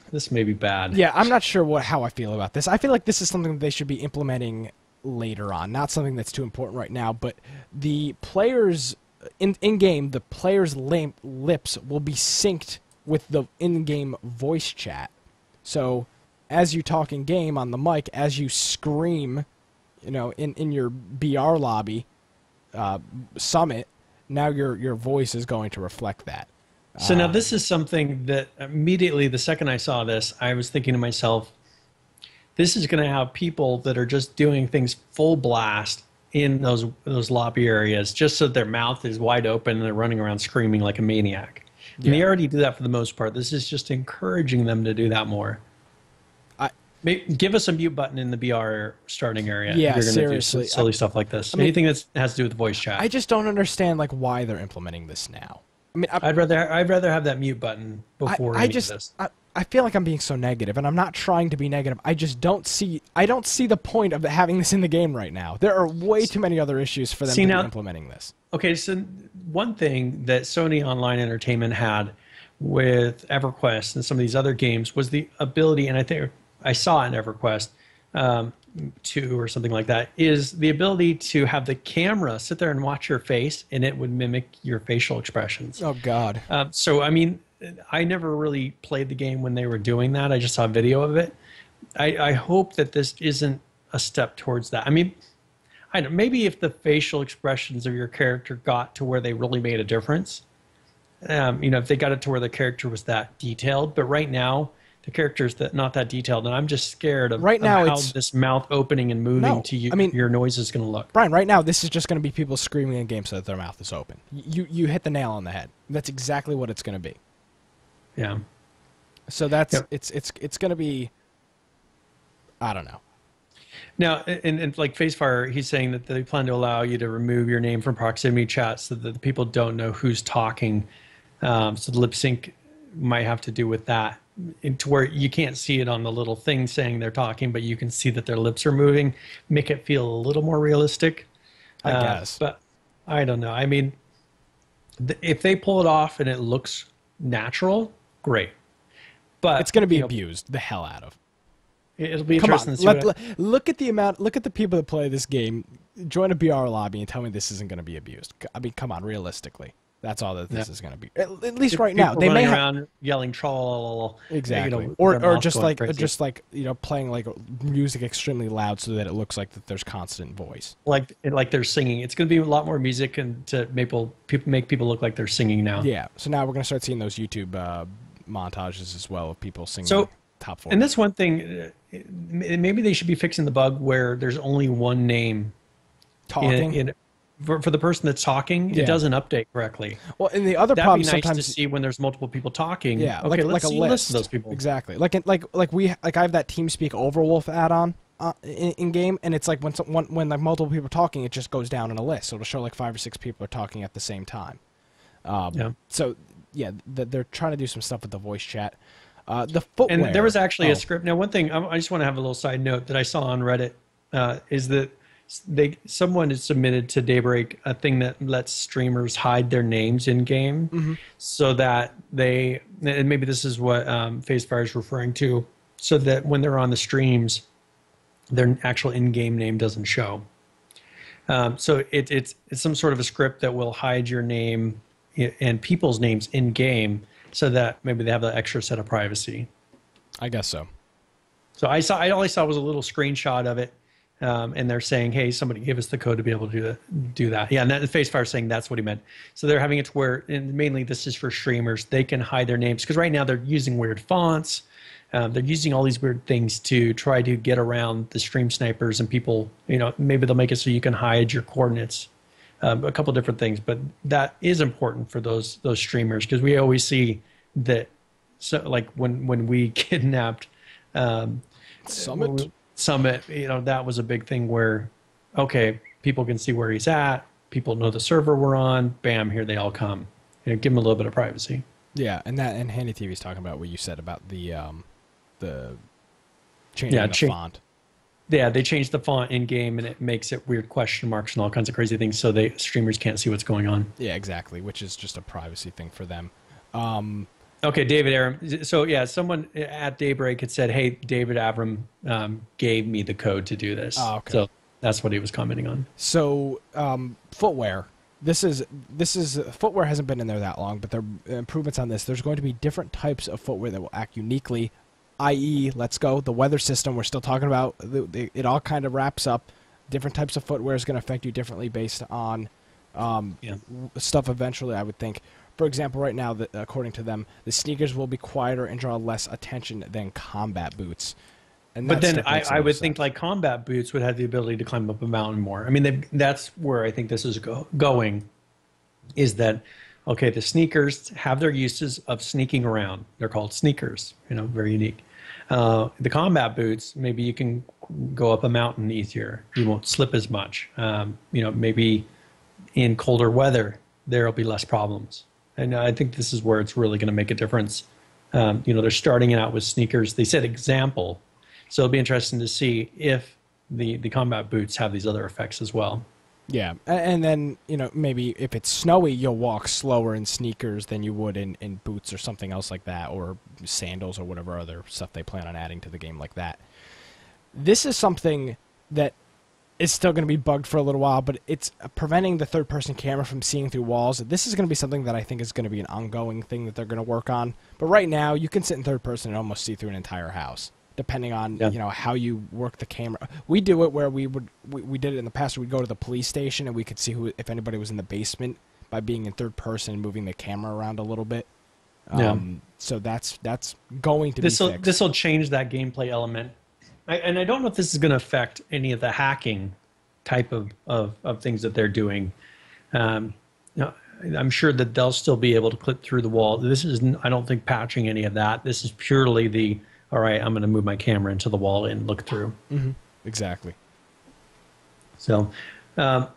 bad. Yeah, I'm not sure how I feel about this. I feel like this is something that they should be implementing later on, not something that's too important right now. But the players in game, the players' lips will be synced with the in-game voice chat. So as you talk in game on the mic, as you scream, in your BR lobby summit. Now your voice is going to reflect that. So now this is something that immediately the second I saw this, I was thinking to myself, this is going to have people that are just doing things full blast in those lobby areas just so their mouth is wide open and they're running around screaming like a maniac. Yeah. And they already do that for the most part. This is just encouraging them to do that more. Give us a mute button in the BR starting area. Yeah, if you're going to seriously. do silly stuff like this. Anything that has to do with voice chat. I just don't understand why they're implementing this now. I mean, I'd rather have that mute button before this. I feel like I'm being so negative, and I'm not trying to be negative. I just don't see the point of having this in the game right now. There are way too many other issues for them to be implementing this. Okay, so one thing that Sony Online Entertainment had with EverQuest and some of these other games was the ability, and I think I saw in EverQuest 2 or something like that, is the ability to have the camera sit there and watch your face, and it would mimic your facial expressions. Oh, God. So, I mean, I never really played the game when they were doing that. I just saw a video of it. I hope that this isn't a step towards that. I mean, maybe if the facial expressions of your character got to where they really made a difference, if they got it to where the character was that detailed. But right now, the character's not that detailed, and I'm just scared of how this mouth opening and moving to you. I mean, your noise is going to look. Brian, right now, this is just going to be people screaming in game so that their mouth is open. You hit the nail on the head. That's exactly what it's going to be. Yeah. So it's going to be, I don't know. Now, and like Facefire, he's saying that they plan to allow you to remove your name from proximity chat so that the people don't know who's talking. So the lip sync might have to do with that, to where you can't see it on the little thing saying they're talking, but you can see that their lips are moving, make it feel a little more realistic. I guess. But I don't know. I mean, if they pull it off and it looks natural, great. But it's going to be abused the hell out of. It'll be interesting to see. Look at the people that play this game. Join a BR lobby and tell me this isn't going to be abused. I mean, come on, realistically. That's all that this is going to be. At least right now, they may around yelling "troll." Exactly, or just like playing like music extremely loud so that it looks like that there's constant voice. Like they're singing. It's going to be a lot more music and to make people look like they're singing now. Yeah. So now we're going to start seeing those YouTube montages as well of people singing. So top 4. And that's one thing. Maybe they should be fixing the bug where there's only one name talking. for the person that's talking, it doesn't update correctly. Well, and the other That'd problem be nice sometimes to see when there's multiple people talking. Yeah, okay, like let's a see a list of those people. Exactly. Like I have that TeamSpeak Overwolf add-on in game, and it's like when like multiple people are talking, it just goes down in a list. So it'll show like 5 or 6 people are talking at the same time. So yeah, they're trying to do some stuff with the voice chat. The footwear. And there was actually a script. Now, one thing I just want to have a little side note that I saw on Reddit is that someone has submitted to Daybreak a thing that lets streamers hide their names in game, so that and maybe this is what FaceFire is referring to, so that when they're on the streams, their actual in-game name doesn't show. So it's some sort of a script that will hide your name and people's names in game, so that maybe they have an extra set of privacy. I guess so. So I only saw was a little screenshot of it, and they're saying, "Hey, somebody give us the code to be able to do that." Yeah, and FaceFire saying that's what he meant. So they're having it to where, and mainly this is for streamers, they can hide their names, because right now they're using weird fonts. They're using all these weird things to try to get around the stream snipers and people. Maybe they'll make it so you can hide your coordinates. A couple different things, but that is important for those streamers, because we always see that. So, like when we kidnapped Summit, that was a big thing where, okay, people can see where he's at. People know the server we're on. Bam, here they all come. Give them a little bit of privacy. Yeah, and Handy TV's talking about what you said about the changing the font. Yeah, they changed the font in game, and it makes it weird question marks and all kinds of crazy things, so streamers can't see what's going on. Yeah, exactly, which is just a privacy thing for them. Okay, David Aram. So yeah, someone at Daybreak had said, "Hey, David Avram gave me the code to do this." Oh, okay. So that's what he was commenting on. So footwear. This is footwear hasn't been in there that long, but there are improvements on this. There's going to be different types of footwear that will act uniquely, i.e., let's go, the weather system we're still talking about. It all kind of wraps up. Different types of footwear is going to affect you differently based on stuff eventually, I would think. For example, right now, according to them, the sneakers will be quieter and draw less attention than combat boots. But then I would think like combat boots would have the ability to climb up a mountain more. I mean, that's where I think this is going, is that, okay, the sneakers have their uses of sneaking around. They're called sneakers, very unique. The combat boots, maybe you can go up a mountain easier. You won't slip as much. Maybe in colder weather, there'll be less problems. And I think this is where it's really going to make a difference. They're starting out with sneakers. They said example. So it'll be interesting to see if the combat boots have these other effects as well. Yeah, and then, maybe if it's snowy, you'll walk slower in sneakers than you would in boots or something else like that, or sandals or whatever other stuff they plan on adding to the game like that. This is something that is still going to be bugged for a little while, but it's preventing the third-person camera from seeing through walls. This is going to be something that I think is going to be an ongoing thing that they're going to work on. But right now, you can sit in third person and almost see through an entire house, depending on how you work the camera. We do it where we did it in the past. We'd go to the police station and we could see if anybody was in the basement by being in third person and moving the camera around a little bit. So that's going to be fixed. This will change that gameplay element. And I don't know if this is going to affect any of the hacking type of things that they're doing. I'm sure that they'll still be able to clip through the wall. This is, I don't think, patching any of that. This is purely all right, I'm going to move my camera into the wall and look through. Mm-hmm. Exactly. So, and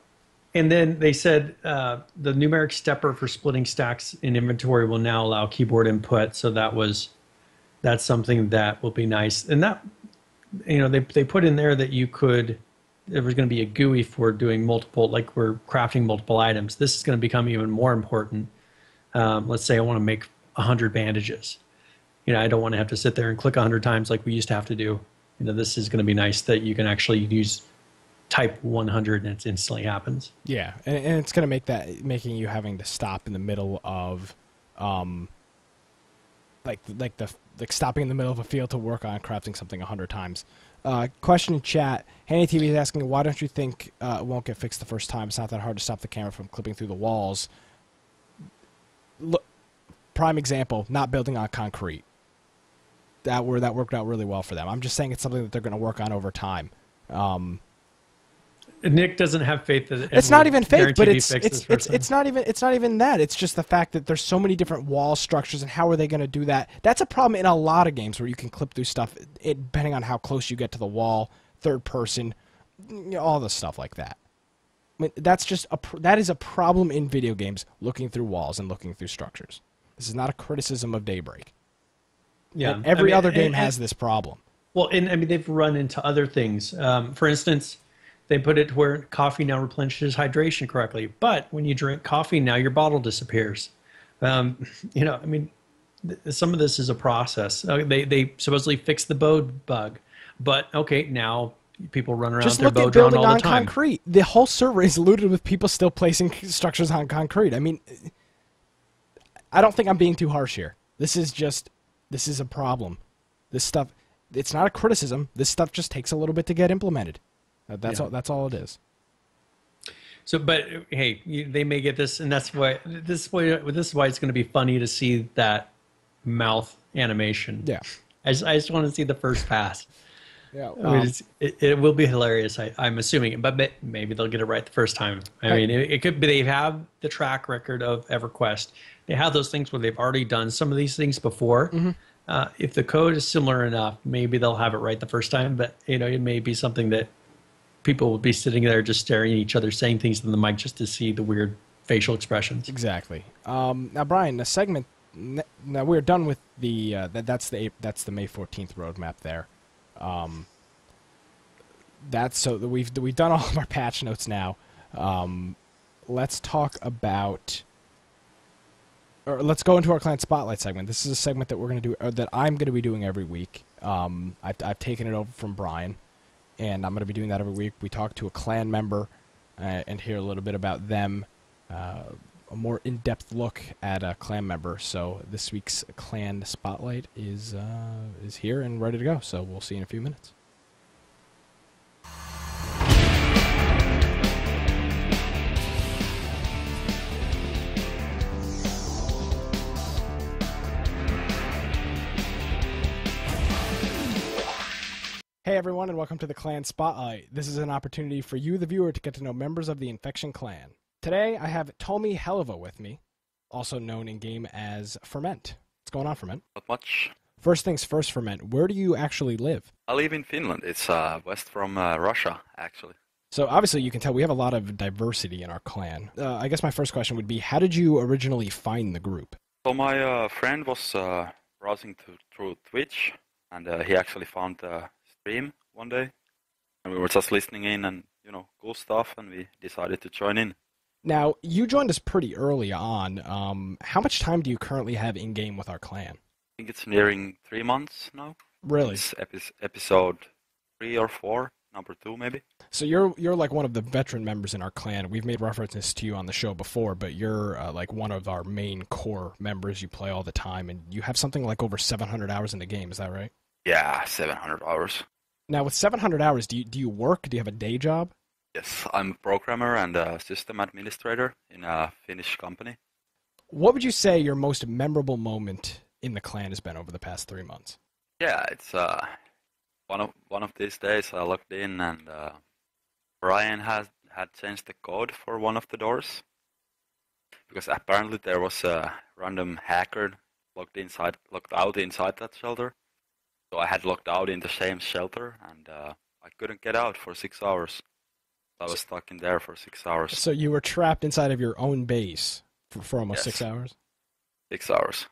then they said the numeric stepper for splitting stacks in inventory will now allow keyboard input. So that's something that will be nice. And that, they put in there that there was going to be a GUI for doing multiple, like we're crafting multiple items. This is going to become even more important. Let's say I want to make 100 bandages. I don't want to have to sit there and click 100 times like we used to have to do. This is going to be nice that you can actually type 100 and it instantly happens. Yeah, and it's going to making you having to stop in the middle of, stopping in the middle of a field to work on crafting something 100 times. Question in chat. Handy TV is asking, why don't you think it won't get fixed the first time? It's not that hard to stop the camera from clipping through the walls. Look, prime example, not building on concrete. That worked out really well for them. I'm just saying it's something that they're going to work on over time. Nick doesn't have faith that it's not even faith, but it's not even that. It's just the fact that there's so many different wall structures, and how are they going to do that? That's a problem in a lot of games where you can clip through stuff, depending on how close you get to the wall, third person, all the stuff like that. I mean, that is a problem in video games, looking through walls and looking through structures. This is not a criticism of Daybreak. Yeah, and every other game has this problem. Well, and I mean, they've run into other things. For instance, they put it where coffee now replenishes hydration correctly. But when you drink coffee now, your bottle disappears. I mean, some of this is a process. They supposedly fixed the bow bug. But, okay, now people run around with their bow drawn all the time. Just look at building on concrete. The whole server is looted with people still placing structures on concrete. I mean, I don't think I'm being too harsh here. This is a problem. This stuff, it's not a criticism. This stuff just takes a little bit to get implemented. That's all it is. So, but hey, they may get this, and that's why this is why it's going to be funny to see that mouth animation. Yeah, I just want to see the first pass. Yeah, I mean, it will be hilarious. I'm assuming, but maybe they'll get it right the first time. I mean, it could be they have the track record of EverQuest. They have those things where they've already done some of these things before. Mm-hmm. If the code is similar enough, maybe they'll have it right the first time. But it may be something that people will be sitting there just staring at each other, saying things in the mic just to see the weird facial expressions. Exactly. Now, Brian, the segment. Now we're done with the that's the May 14th roadmap there. We've done all of our patch notes now. Let's talk about, or let's go into our Clan Spotlight segment. This is a segment that we're going to do, or that I'm going to be doing every week. I've taken it over from Brian, and I'm going to be doing that every week. We talk to a clan member and hear a little bit about them, a more in-depth look at a clan member. So this week's Clan Spotlight is here and ready to go. So we'll see you in a few minutes. Hey everyone, and welcome to the Clan Spotlight. This is an opportunity for you, the viewer, to get to know members of the Infection Clan. Today, I have Tomi Heleva with me, also known in-game as Ferment. What's going on, Ferment? Not much. First things first, Ferment, where do you actually live? I live in Finland. It's west from Russia, actually. So obviously you can tell we have a lot of diversity in our clan. I guess my first question would be, how did you originally find the group? So my friend was browsing through Twitch, and he actually found the stream one day. And we were just listening in and, cool stuff, and we decided to join in. Now, you joined us pretty early on. How much time do you currently have in-game with our clan? I think it's nearing 3 months now. Really? It's episode 3 or 4, number 2 maybe. So you're like one of the veteran members in our clan. We've made references to you on the show before, but you're like one of our main core members. You play all the time, and you have something like over 700 hours in the game. Is that right? Yeah, 700 hours. Now, with 700 hours, do you work? Do you have a day job? Yes, I'm a programmer and a system administrator in a Finnish company. What would you say your most memorable moment in the clan has been over the past 3 months? Yeah, it's one of these days I logged in and Brian had changed the code for one of the doors because apparently there was a random hacker logged out inside that shelter. So I had logged out in the same shelter and I couldn't get out for 6 hours. I was stuck in there for 6 hours. So you were trapped inside of your own base for almost 6 hours? 6 hours.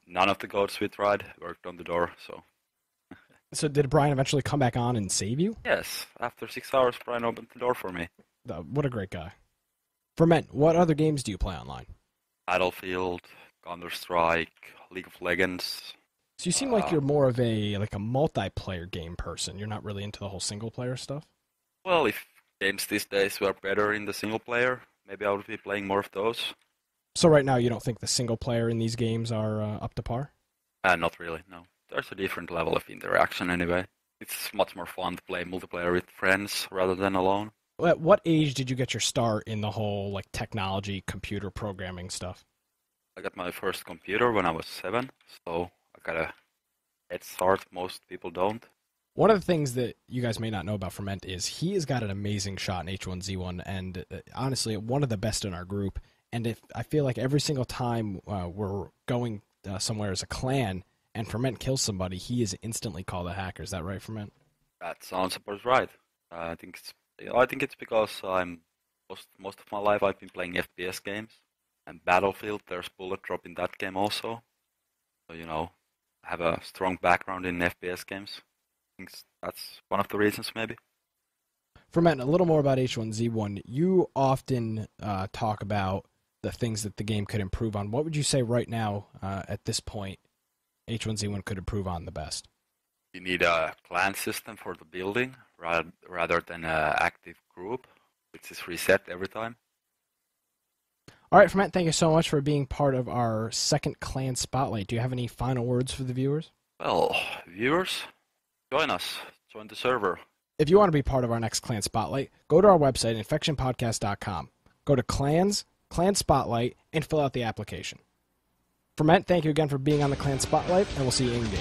None of the codes we tried worked on the door, so... So did Brian eventually come back on and save you? Yes. After 6 hours, Brian opened the door for me. What a great guy. Ferment, what other games do you play online? Battlefield, Counter-Strike, League of Legends... So you seem like you're more of a multiplayer game person. You're not really into the whole single-player stuff? Well, if games these days were better in the single player, maybe I would be playing more of those. So right now you don't think the single player in these games are up to par? Not really, no. There's a different level of interaction anyway. It's much more fun to play multiplayer with friends rather than alone. At what age did you get your start in the whole technology, computer programming stuff? I got my first computer when I was 7, so I got a head start. Most people don't. One of the things that you guys may not know about Ferment is he has got an amazing shot in H1Z1, and honestly, one of the best in our group. And if I feel like every single time we're going somewhere as a clan and Ferment kills somebody, he is instantly called a hacker. Is that right, Ferment? That sounds about right. I think it's because I'm most of my life I've been playing FPS games, and Battlefield. There's bullet drop in that game also. So I have a strong background in FPS games. I think that's one of the reasons, maybe. Ferment, a little more about H1Z1. You often talk about the things that the game could improve on. What would you say right now, at this point, H1Z1 could improve on the best? You need a clan system for the building rather than an active group, which is reset every time. All right, Ferment, thank you so much for being part of our second clan spotlight. Do you have any final words for the viewers? Well, viewers, join us. Join the server. If you want to be part of our next clan spotlight, go to our website, infectionpodcast.com. Go to clans, clan spotlight, and fill out the application. Ferment, thank you again for being on the clan spotlight, and we'll see you in game.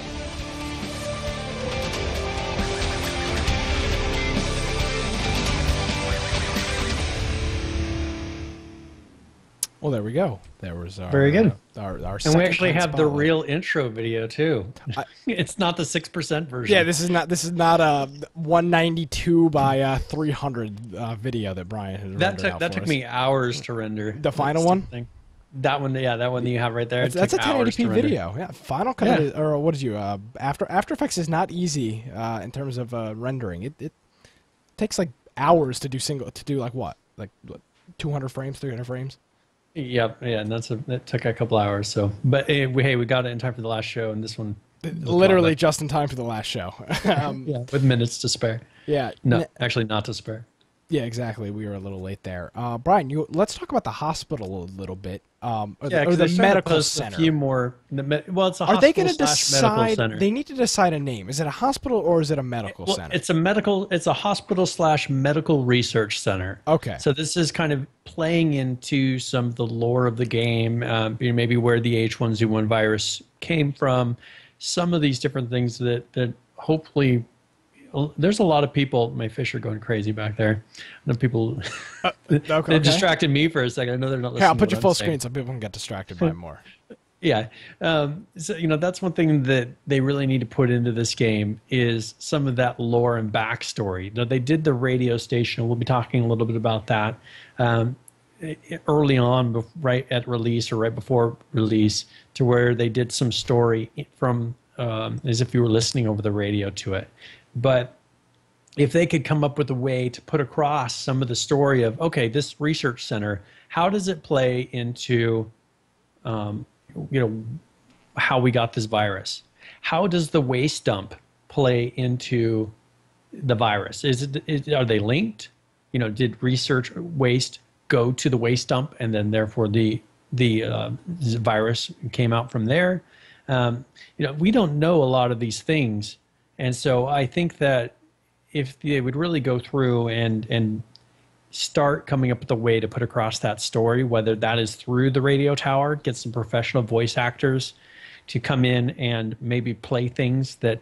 Well, there we go. There was our very good. Our and we actually have the real intro video too. It's not the 6% version. Yeah, this is not a 192 by 300 video that Brian has rendered out that took me hours to render. The final one. That one, yeah, that one that you have right there. That's a 1080p video. Yeah, Final Cut or what did you? After Effects is not easy in terms of rendering. It takes like hours to do like what 200 frames, 300 frames. Yep, yeah, and that took a couple hours. So, but hey, we got it in time for the last show, and this one literally just in time for the last show. Yeah, with minutes to spare. Yeah, no, actually not to spare. Yeah, exactly. We were a little late there. Brian, let's talk about the hospital a little bit, or the medical center. A few more. Well, it's a Are they going to decide? They need to decide a name. Is it a hospital or is it a medical center? It's a hospital/medical research center. Okay. So this is kind of playing into some of the lore of the game, maybe where the H1Z1 virus came from, some of these different things that hopefully. There's a lot of people. My fish are going crazy back there. The people they distracted me for a second. I know they're not listening. I'll put you full screen so people can get distracted by more. Yeah, so that's one thing that they really need to put into this game is some of that lore and backstory. They did the radio station. We'll be talking a little bit about that early on, right at release or right before release, to where they did some story from as if you were listening over the radio to it. But if they could come up with a way to put across some of the story of, okay, this research center, how does it play into, how we got this virus? How does the waste dump play into the virus? Are they linked? Did research waste go to the waste dump and then therefore the virus came out from there? We don't know a lot of these things. And so I think that if they would really go through and start coming up with a way to put across that story, whether that is through the radio tower, get some professional voice actors to come in and maybe play things that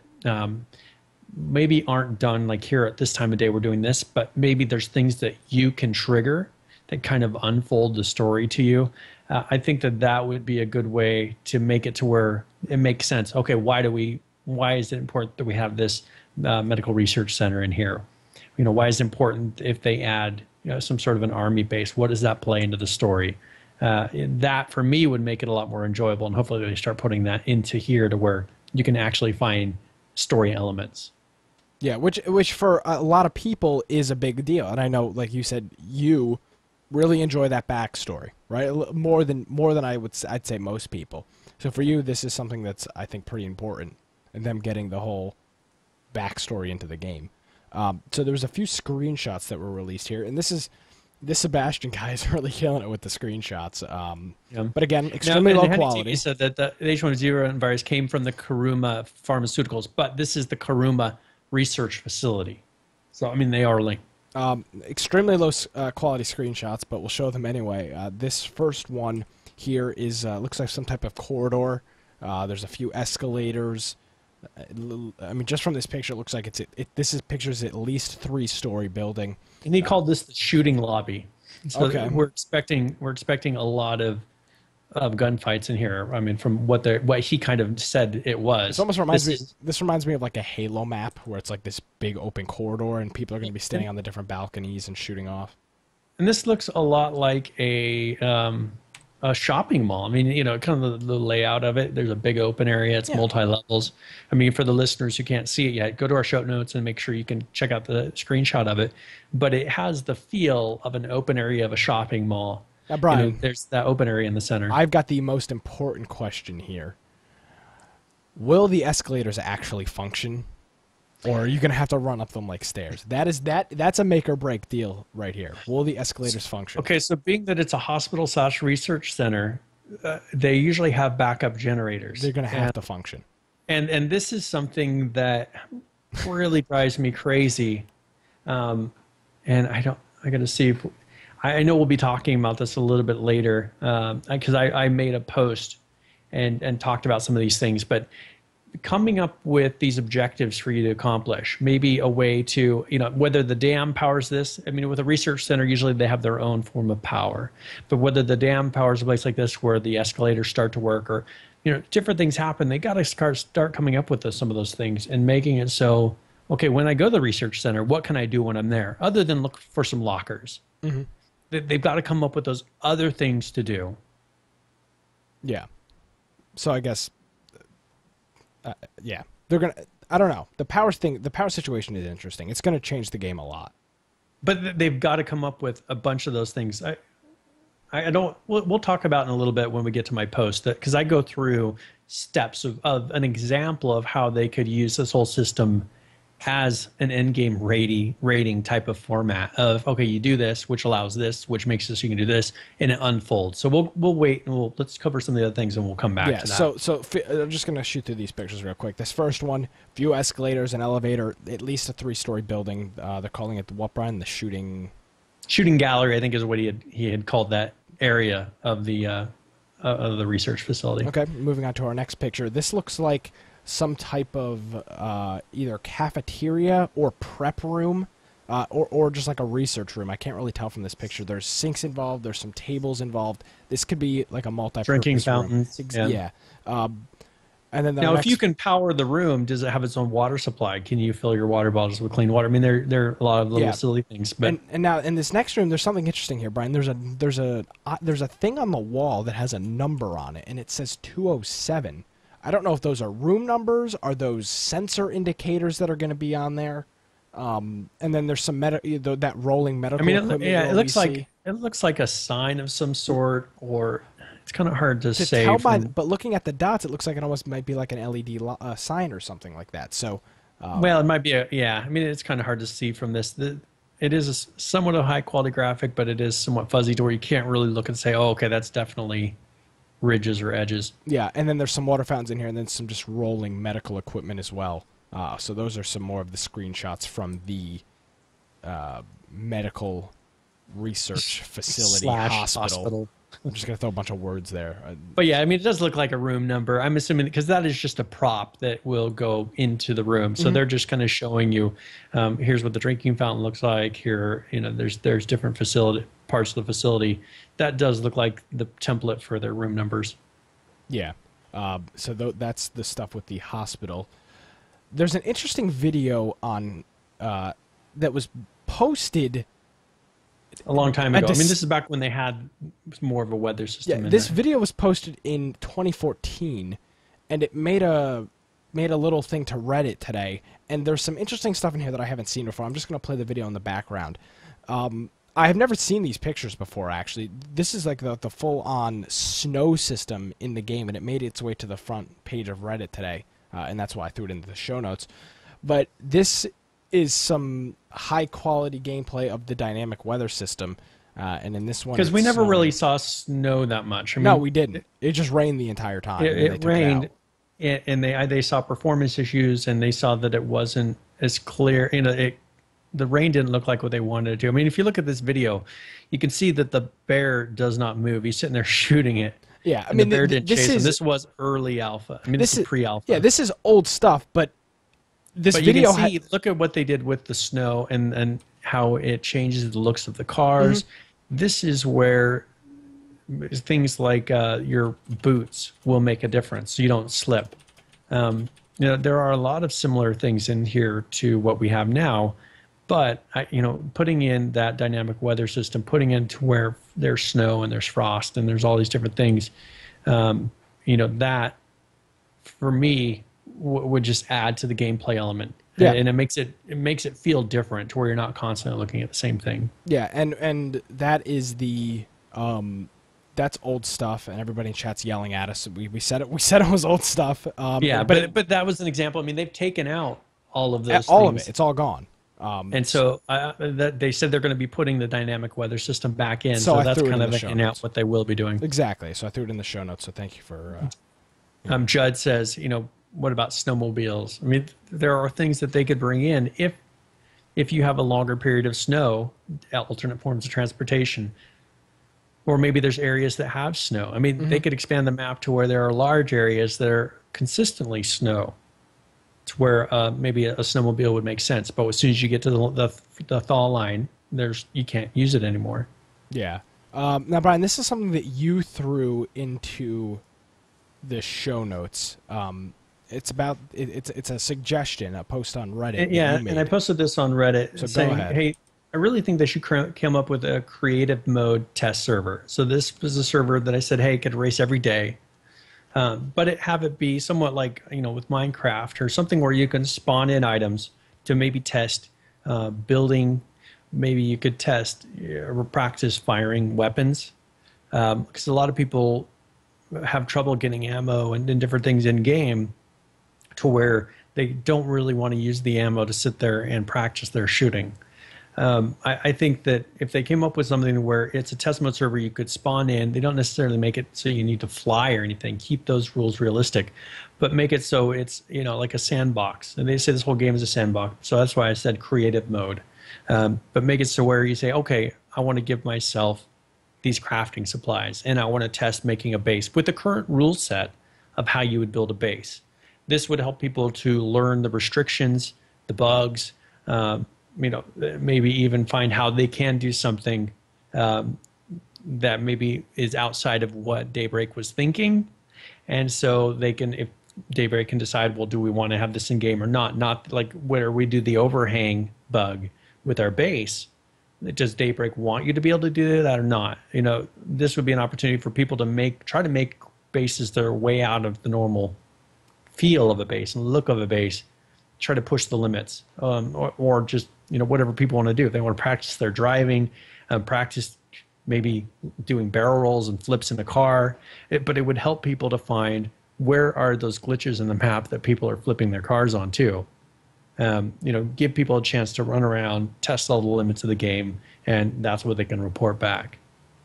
maybe aren't done like here at this time of day we're doing this, but maybe there's things that you can trigger that kind of unfold the story to you. I think that would be a good way to make it to where it makes sense. Okay, why is it important that we have this medical research center in here? Why is it important if they add some sort of an army base? What does that play into the story? That for me would make it a lot more enjoyable, and hopefully they start putting that into here to where you can actually find story elements. Yeah, which for a lot of people is a big deal, and I know, like you said, you really enjoy that backstory, right? More than I'd say most people. So for you, this is something that's I think pretty important. And them getting the whole backstory into the game. So there was a few screenshots that were released here, and this Sebastian guy is really killing it with the screenshots. But again, extremely low quality. You said that the H1Z1 virus came from the Karuma Pharmaceuticals, but this is the Karuma Research Facility. So they are linked. Extremely low quality screenshots, but we'll show them anyway. This first one here is looks like some type of corridor. There's a few escalators. I mean, just from this picture, it looks like this is pictures at least 3-story building. And he called this the shooting lobby. So Okay. we're expecting a lot of gunfights in here. I mean, from what he kind of said it was. This almost reminds me. This reminds me of like a Halo map where it's like this big open corridor and people are going to be standing on the different balconies and shooting off. And this looks a lot like a shopping mall. I mean, you know, kind of the layout of it. There's a big open area. It's multi-levels. I mean, for the listeners who can't see it yet, go to our show notes and make sure you can check out the screenshot of it. But it has the feel of an open area of a shopping mall. Now, Brian, you know, there's that open area in the center. I've got the most important question here. Will the escalators actually function? Or are you going to have to run up them like stairs? That's a make or break deal right here. Will the escalators function? Okay, so being that it's a hospital/research center, they usually have backup generators. They're going to have to function. And this is something that really drives me crazy. And I got to see if I know we'll be talking about this a little bit later because I made a post and talked about some of these things, but coming up with these objectives for you to accomplish, maybe a way to, you know, whether the dam powers this. I mean, with a research center, usually they have their own form of power, but whether the dam powers a place like this where the escalators start to work, or, you know, different things happen, they got to start coming up with some of those things and making it so, okay, when I go to the research center, what can I do when I'm there other than look for some lockers? Mm-hmm. They've got to come up with those other things to do. Yeah. So I guess, yeah, they're gonna. I don't know. The power situation is interesting. It's going to change the game a lot. But they've got to come up with a bunch of those things. I don't. We'll talk about in a little bit when we get to my post, because I go through steps of an example of how they could use this whole system as an endgame rating type of format of, okay, you do this, which allows this, which makes it so you can do this, and it unfolds. So we'll wait and let's cover some of the other things and we'll come back to that. So I'm just gonna shoot through these pictures real quick. This first one, few escalators, an elevator, at least a 3-story building. They're calling it what, Brian? The shooting gallery, I think, is what he had called that area of the research facility. Okay, moving on to our next picture. This looks like some type of either cafeteria or prep room, or just like a research room. I can't really tell from this picture. There's sinks involved. There's some tables involved. This could be like a multi-purpose drinking fountains. Yeah. And then now, if you can power the room, does it have its own water supply? Can you fill your water bottles with clean water? I mean, there are a lot of little silly things. But and now in this next room, there's something interesting here, Brian. There's a thing on the wall that has a number on it, and it says 207. I don't know if those are room numbers. Are those sensor indicators that are going to be on there? And then there's some that rolling medical equipment. It looks like a sign of some sort, or it's kind of hard to say. Tell but looking at the dots, it looks like it almost might be like an LED sign or something like that. So, well, it might be I mean, it's kind of hard to see from this. It is somewhat a high quality graphic, but it is somewhat fuzzy to where you can't really look and say, oh, okay, that's definitely ridges or edges. Yeah, and then there's some water fountains in here, and then some just rolling medical equipment as well. So those are some more of the screenshots from the medical research facility hospital. I'm just going to throw a bunch of words there. But yeah, I mean, it does look like a room number. I'm assuming because that is just a prop that will go into the room. So they're just kind of showing you, here's what the drinking fountain looks like. Here, you know, there's different parts of the facility. That does look like the template for their room numbers. Yeah. So that's the stuff with the hospital. There's an interesting video on that was posted a long time ago. I mean, this is back when they had more of a weather system. Yeah, this video was posted in 2014, and it made a little thing to Reddit today. And there's some interesting stuff in here that I haven't seen before. I'm just going to play the video in the background. I have never seen these pictures before, actually. This is like the full-on snow system in the game, and it made its way to the front page of Reddit today, and that's why I threw it into the show notes. But this is some high-quality gameplay of the dynamic weather system, and in this one... Because we never really saw snow that much. I mean, no, we didn't. It just rained the entire time. It rained, and they saw performance issues, and they saw that it wasn't as clear. You know, the rain didn't look like what they wanted it to. I mean, if you look at this video, you can see that the bear does not move. He's sitting there shooting it. Yeah, I and mean, the bear didn't this chase is him. This was early alpha. I mean, this is pre-alpha. Yeah, this is old stuff, but this but video. You can see, look at what they did with the snow and how it changes the looks of the cars. This is where things like your boots will make a difference, so you don't slip. There are a lot of similar things in here to what we have now, but putting in that dynamic weather system, putting into where there's snow and there's frost and there's all these different things, that for me would just add to the gameplay element. Yeah. And it makes it feel different to where you're not constantly looking at the same thing. Yeah, and that is the that's old stuff, and everybody in chat's yelling at us. We said it was old stuff. But that was an example. I mean, they've taken out all of those all things. of it. It's all gone. And so they said they're going to be putting the dynamic weather system back in. So that's kind of in out what they will be doing. Exactly. So I threw it in the show notes. So thank you for. Judd says, what about snowmobiles? I mean, there are things that they could bring in if you have a longer period of snow, alternate forms of transportation. Or maybe there's areas that have snow. I mean, they could expand the map to where there are large areas that are consistently snow. It's where maybe a snowmobile would make sense. But as soon as you get to the thaw line, you can't use it anymore. Yeah. Now, Brian, this is something that you threw into the show notes. It's a suggestion, a post on Reddit. Yeah, and I posted this on Reddit saying, go ahead. Hey, I really think they should come up with a creative mode test server. So this was a server that I said, hey, it could race every day. But have it be somewhat like, with Minecraft or something where you can spawn in items to maybe test building. Maybe you could test or practice firing weapons. Because a lot of people have trouble getting ammo and different things in game to where they don't really want to use the ammo to sit there and practice their shooting. I think that if they came up with something where it's a test mode server, you could spawn in. They don't necessarily make it so you need to fly or anything. Keep those rules realistic, but make it so it's like a sandbox. And they say this whole game is a sandbox, so that's why I said creative mode. But make it so where you say, okay, I want to give myself these crafting supplies, and I want to test making a base with the current rule set of how you would build a base. This would help people to learn the restrictions, the bugs. Maybe even find how they can do something that maybe is outside of what Daybreak was thinking. And so if Daybreak can decide, well, do we want to have this in game or not? Not like where we do the overhang bug with our base. Does Daybreak want you to be able to do that or not? This would be an opportunity for people to try to make bases that are way out of the normal feel of a base and look of a base. Try to push the limits, or just whatever people want to do. If they want to practice their driving, practice maybe doing barrel rolls and flips in a car. But it would help people to find where are those glitches in the map that people are flipping their cars on too. Give people a chance to run around, test all the limits of the game, and that's what they can report back.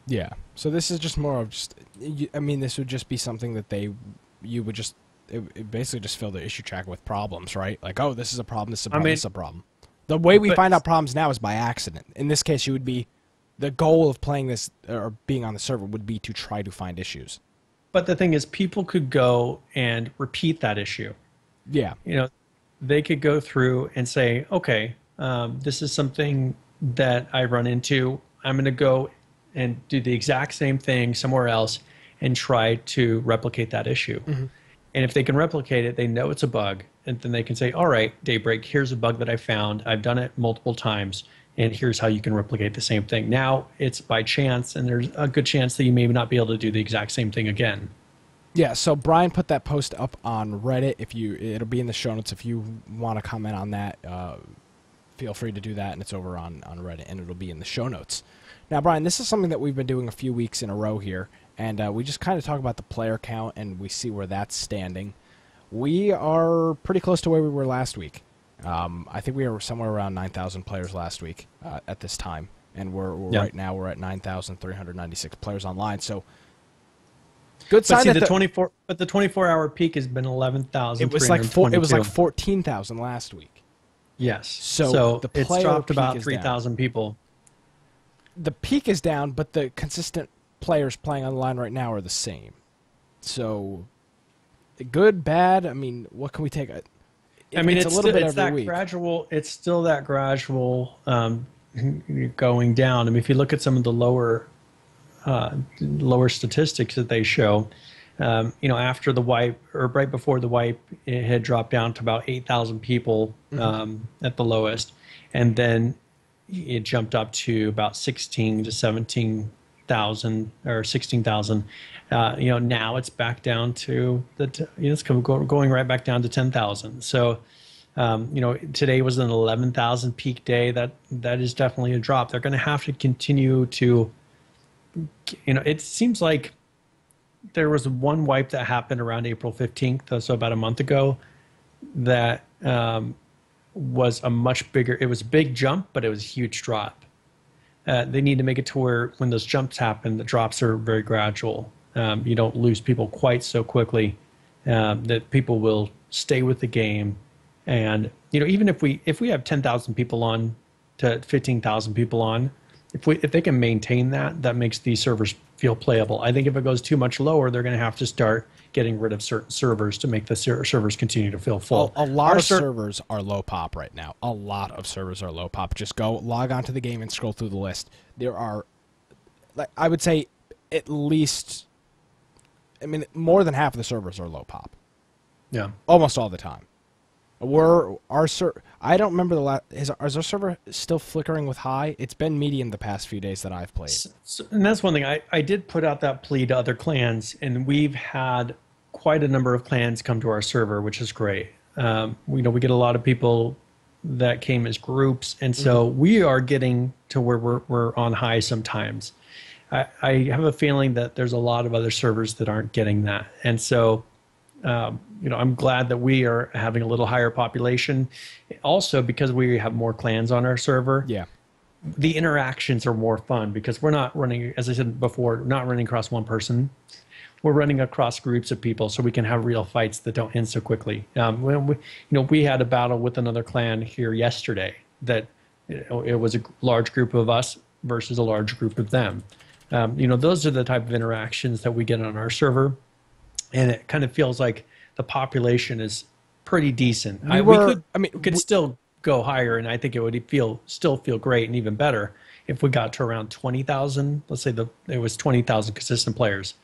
Yeah. So this is just more of this would just be something that you would just. It basically just fill the issue tracker with problems, right? Like, oh, this is a problem, this is a problem, this is a problem. The way we find out problems now is by accident. In this case, the goal of playing this or being on the server would be to try to find issues. But the thing is, people could go and repeat that issue. Yeah. They could go through and say, okay, this is something that I run into. I'm going to go and do the exact same thing somewhere else and try to replicate that issue. Mm-hmm. And if they can replicate it, they know it's a bug. And then they can say, all right, Daybreak, here's a bug that I found. I've done it multiple times. And here's how you can replicate the same thing. Now it's by chance, and there's a good chance that you may not be able to do the exact same thing again. Yeah, so Brian put that post up on Reddit. It'll be in the show notes. If you want to comment on that, feel free to do that. And it's over on Reddit, and it'll be in the show notes. Now, Brian, this is something that we've been doing a few weeks in a row here. And we just kind of talk about the player count, and we see where that's standing. We are pretty close to where we were last week. I think we were somewhere around 9,000 players last week at this time. And right now we're at 9,396 players online. So good sign. But the 24-hour peak has been 11,000. It was like 14,000 last week. Yes. So the it's dropped about 3,000 people. The peak is down, but the consistent players playing online right now are the same. So, good, bad. I mean, what can we take? It's a little bit it's every that week. gradual. It's still that gradual going down. I mean, if you look at some of the lower statistics that they show, after the wipe or right before the wipe, it had dropped down to about 8,000 people at the lowest, and then it jumped up to about 16 to 17,000 or 16,000. Now it's back down to it's going right back down to 10,000. So, today was an 11,000 peak day. That is definitely a drop. They're going to have to continue to, it seems like there was one wipe that happened around April 15th, so about a month ago, that was a much bigger, it was a big jump, but it was a huge drop. They need to make it to where when those jumps happen, the drops are very gradual. You don't lose people quite so quickly, that people will stay with the game. And, even if we have 10,000 people on to 15,000 people on, if they can maintain that makes these servers feel playable. I think if it goes too much lower, they're going to have to start getting rid of certain servers to make the servers continue to feel full. A lot of servers are low pop right now. A lot of servers are low pop. Just go log onto the game and scroll through the list. There are, I would say, at least, more than half of the servers are low pop. Yeah, almost all the time. I don't remember the last. Is our server still flickering with high? It's been medium the past few days that I've played. And that's one thing. I did put out that plea to other clans, and we've had quite a number of clans come to our server, which is great. We get a lot of people that came as groups, and so we are getting to where we're on high sometimes. I have a feeling that there's a lot of other servers that aren't getting that, and so. I'm glad that we are having a little higher population. Also, because we have more clans on our server, the interactions are more fun because we're not running, as I said before, not running across one person. We're running across groups of people, so we can have real fights that don't end so quickly. We had a battle with another clan here yesterday that it was a large group of us versus a large group of them. Those are the type of interactions that we get on our server. And it kind of feels like the population is pretty decent. We could still go higher, and I think it would still feel great and even better if we got to around 20,000. Let's say it was 20,000 consistent players.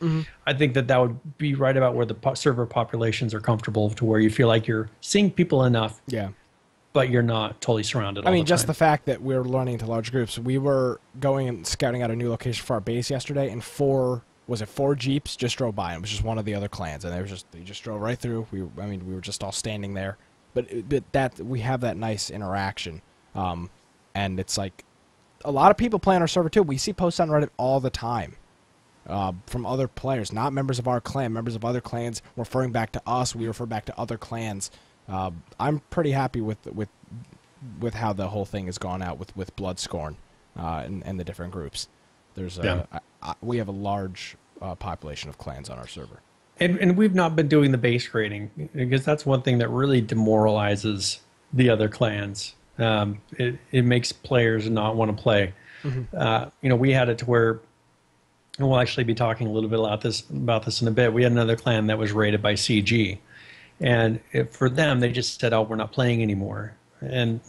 I think that would be right about where the server populations are comfortable to where you feel like you're seeing people enough. Yeah. But you're not totally surrounded all the time. Just the fact that we're running into large groups. We were going and scouting out a new location for our base yesterday, and four Jeeps just drove by, and it was just one of the other clans, and they just drove right through. We were just all standing there, but that we have that nice interaction, and it's like a lot of people play on our server too. We see posts on Reddit all the time from other players, not members of our clan, members of other clans referring back to us. We refer back to other clans. I'm pretty happy with how the whole thing has gone out with Bloodscorn and the different groups. There's we have a large population of clans on our server. And we've not been doing the base rating because that's one thing that really demoralizes the other clans. It makes players not want to play. We had it to where, and we'll actually be talking a little bit about this in a bit. We had another clan that was raided by CG. And for them, they just said, "Oh, we're not playing anymore." And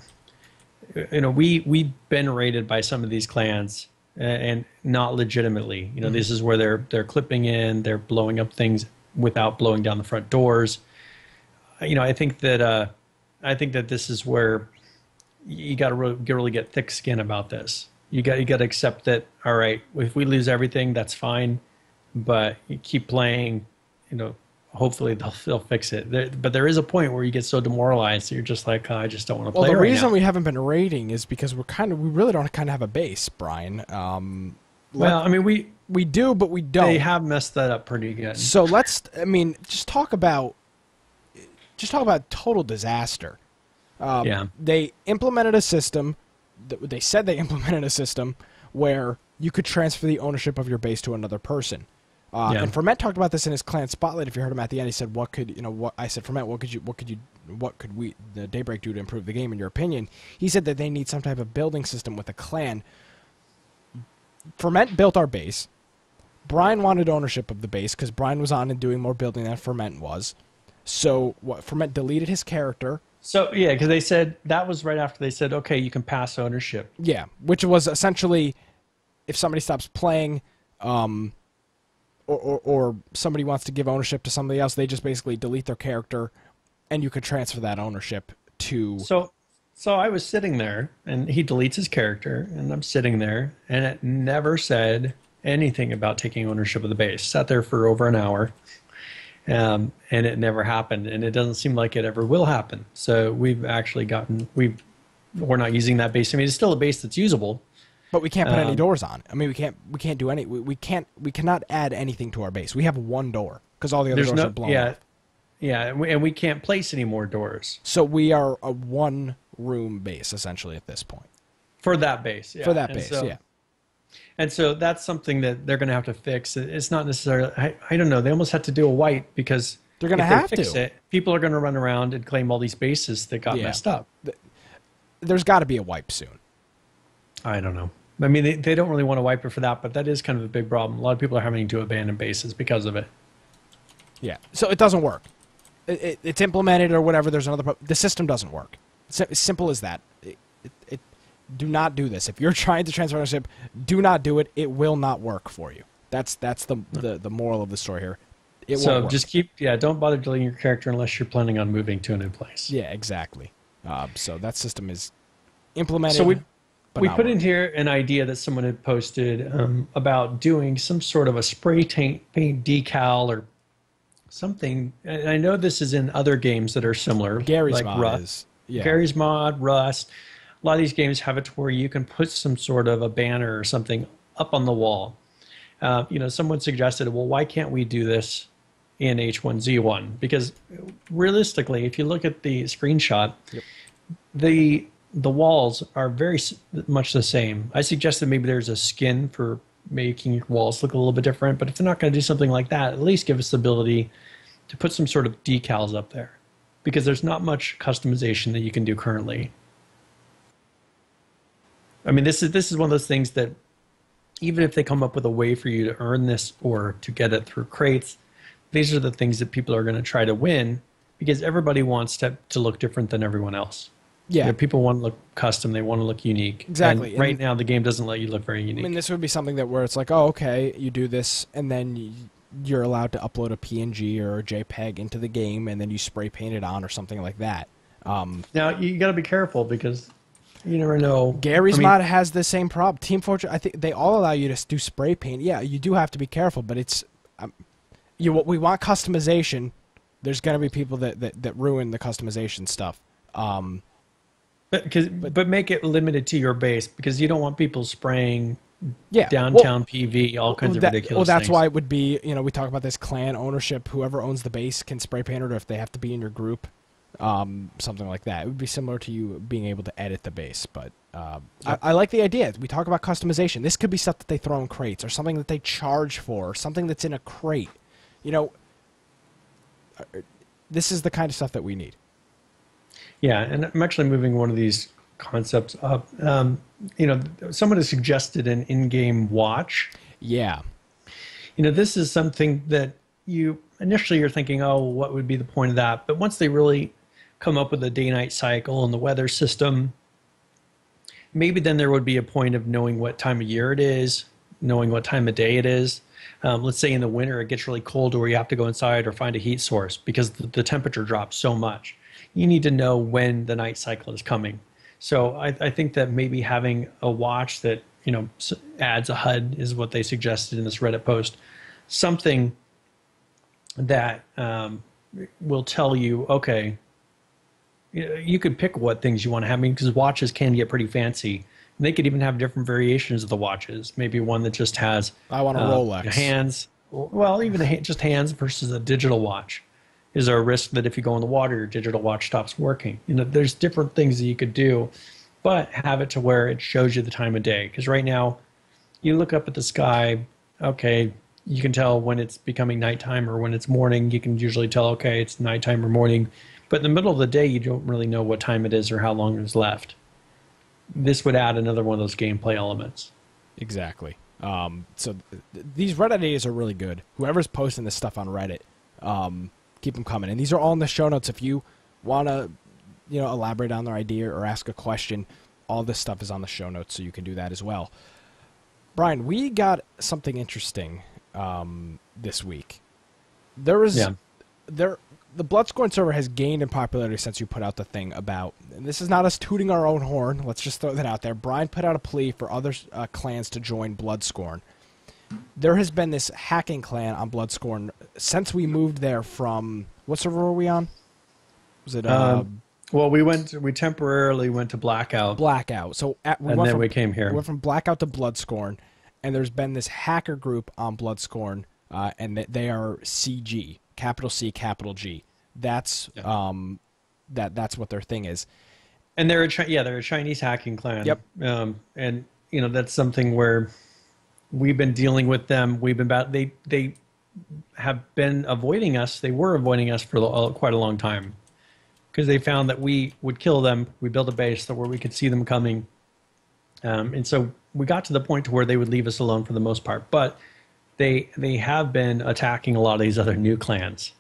we've been raided by some of these clans, and not legitimately. This is where they're clipping in, they're blowing up things without blowing down the front doors. I think that this is where you got to really get thick skin about this. You got to accept that. All right, if we lose everything, that's fine, but you keep playing. Hopefully they'll fix it. But there is a point where you get so demoralized that you're just like, I just don't want to play right now. Well, the reason we haven't been raiding is because we really don't kind of have a base, Brian. We do, but we don't. They have messed that up pretty good. So just talk about total disaster. They implemented a system. They said they implemented a system where you could transfer the ownership of your base to another person. And Ferment talked about this in his clan spotlight. If you heard him at the end, he said, I said, Ferment, what could we, the Daybreak, do to improve the game in your opinion? He said that they need some type of building system with a clan. Ferment built our base, Brian wanted ownership of the base because Brian was on and doing more building than Ferment was. So what Ferment deleted his character. So yeah, because they said that was right after they said, okay, you can pass ownership. Yeah, which was essentially if somebody stops playing, or somebody wants to give ownership to somebody else, they just basically delete their character, and you could transfer that ownership to. So I was sitting there, and he deletes his character, and I'm sitting there, and it never said anything about taking ownership of the base. Sat there for over an hour, and it never happened, and it doesn't seem like it ever will happen. So we've actually we're not using that base. I mean, it's still a base that's usable, but we can't put any doors on. I mean, we can't do any. We cannot add anything to our base. We have one door because all the other doors are blown off. Yeah, and we can't place any more doors. So we are a one-room base essentially at this point. For that base, yeah. For that base, yeah. And so that's something that they're going to have to fix. It's not necessarily, I don't know, they almost have to do a wipe because they're going to have to fix it. People are going to run around and claim all these bases that got messed up. There's got to be a wipe soon. I don't know. I mean, they don't really want to wipe it for that, but that is kind of a big problem. A lot of people are having to abandon bases because of it. Yeah, so it doesn't work. It's implemented or whatever. There's another problem. The system doesn't work. It's as simple as that. Do not do this. If you're trying to transfer ownership, do not do it. It will not work for you. That's the moral of the story here. It won't work. Just don't bother deleting your character unless you're planning on moving to a new place. Yeah, exactly. So that system is implemented. So we put in here an idea that someone had posted about doing some sort of a spray paint decal or something. And I know this is in other games that are similar. Gary's mod is. Yeah. Gary's mod, Rust. A lot of these games have it to where you can put some sort of a banner or something up on the wall. Someone suggested, well, why can't we do this in H1Z1? Because realistically, if you look at the screenshot, the walls are very much the same. I suggested maybe there's a skin for making your walls look a little bit different, but if they're not going to do something like that, at least give us the ability to put some sort of decals up there, because there's not much customization that you can do currently. I mean, this is one of those things that even if they come up with a way for you to earn this or to get it through crates, these are the things that people are going to try to win because everybody wants to look different than everyone else. Yeah, people want to look custom. They want to look unique. Exactly. And right now, the game doesn't let you look very unique. I mean, this would be something where it's like, oh, okay, you do this, and then you're allowed to upload a PNG or a JPEG into the game, and then you spray paint it on or something like that. Now, you got to be careful because you never know. Gary's mod has the same problem. Team Fortress, I think they all allow you to do spray paint. Yeah, you do have to be careful, but it's we want customization. There's going to be people that ruin the customization stuff. But make it limited to your base because you don't want people spraying downtown PV, all kinds of ridiculous Well, that's things. why it would be, we talk about this clan ownership. Whoever owns the base can spray paint it, or if they have to be in your group, something like that. It would be similar to you being able to edit the base. But I like the idea. We talk about customization. This could be stuff that they throw in crates or something that they charge for, or something that's in a crate. This is the kind of stuff that we need. Yeah, and I'm actually moving one of these concepts up. Someone has suggested an in-game watch. Yeah. This is something that initially you're thinking, oh, what would be the point of that? But once they really come up with a day-night cycle and the weather system, maybe then there would be a point of knowing what time of year it is, knowing what time of day it is. Let's say in the winter it gets really cold where you have to go inside or find a heat source because the temperature drops so much. You need to know when the night cycle is coming. So I think that maybe having a watch that adds a HUD is what they suggested in this Reddit post. Something that will tell you, okay, you could pick what things you want to have. I mean, because watches can get pretty fancy. And they could even have different variations of the watches. Maybe one that just has I want a Rolex. Hands. Well, even just hands versus a digital watch. Is there a risk that if you go in the water, your digital watch stops working? There's different things that you could do, but have it to where it shows you the time of day. Because right now, you look up at the sky, okay, you can tell when it's becoming nighttime or when it's morning. You can usually tell, okay, it's nighttime or morning. But in the middle of the day, you don't really know what time it is or how long is left. This would add another one of those gameplay elements. Exactly. These Reddit ideas are really good. Whoever's posting this stuff on Reddit, keep them coming. And these are all in the show notes. If you want to, elaborate on their idea or ask a question, all this stuff is on the show notes, so you can do that as well. Brian, we got something interesting this week. The Bloodscorn server has gained in popularity since you put out the thing about, and this is not us tooting our own horn, let's just throw that out there. Brian put out a plea for other clans to join Bloodscorn. There has been this hacking clan on Bloodscorn since we moved there from, what server were we on? Was it well, we temporarily went to Blackout. So we came here. We went from Blackout to Bloodscorn, and there's been this hacker group on Bloodscorn, and they are CG, capital C, capital G. That's that's what their thing is. And they're a Chinese hacking clan. Yep. And that's something where we've been dealing with them. They have been avoiding us. They were avoiding us for quite a long time, because they found that we would kill them. We built a base where we could see them coming. And so we got to the point to where they would leave us alone for the most part. But they have been attacking a lot of these other new clans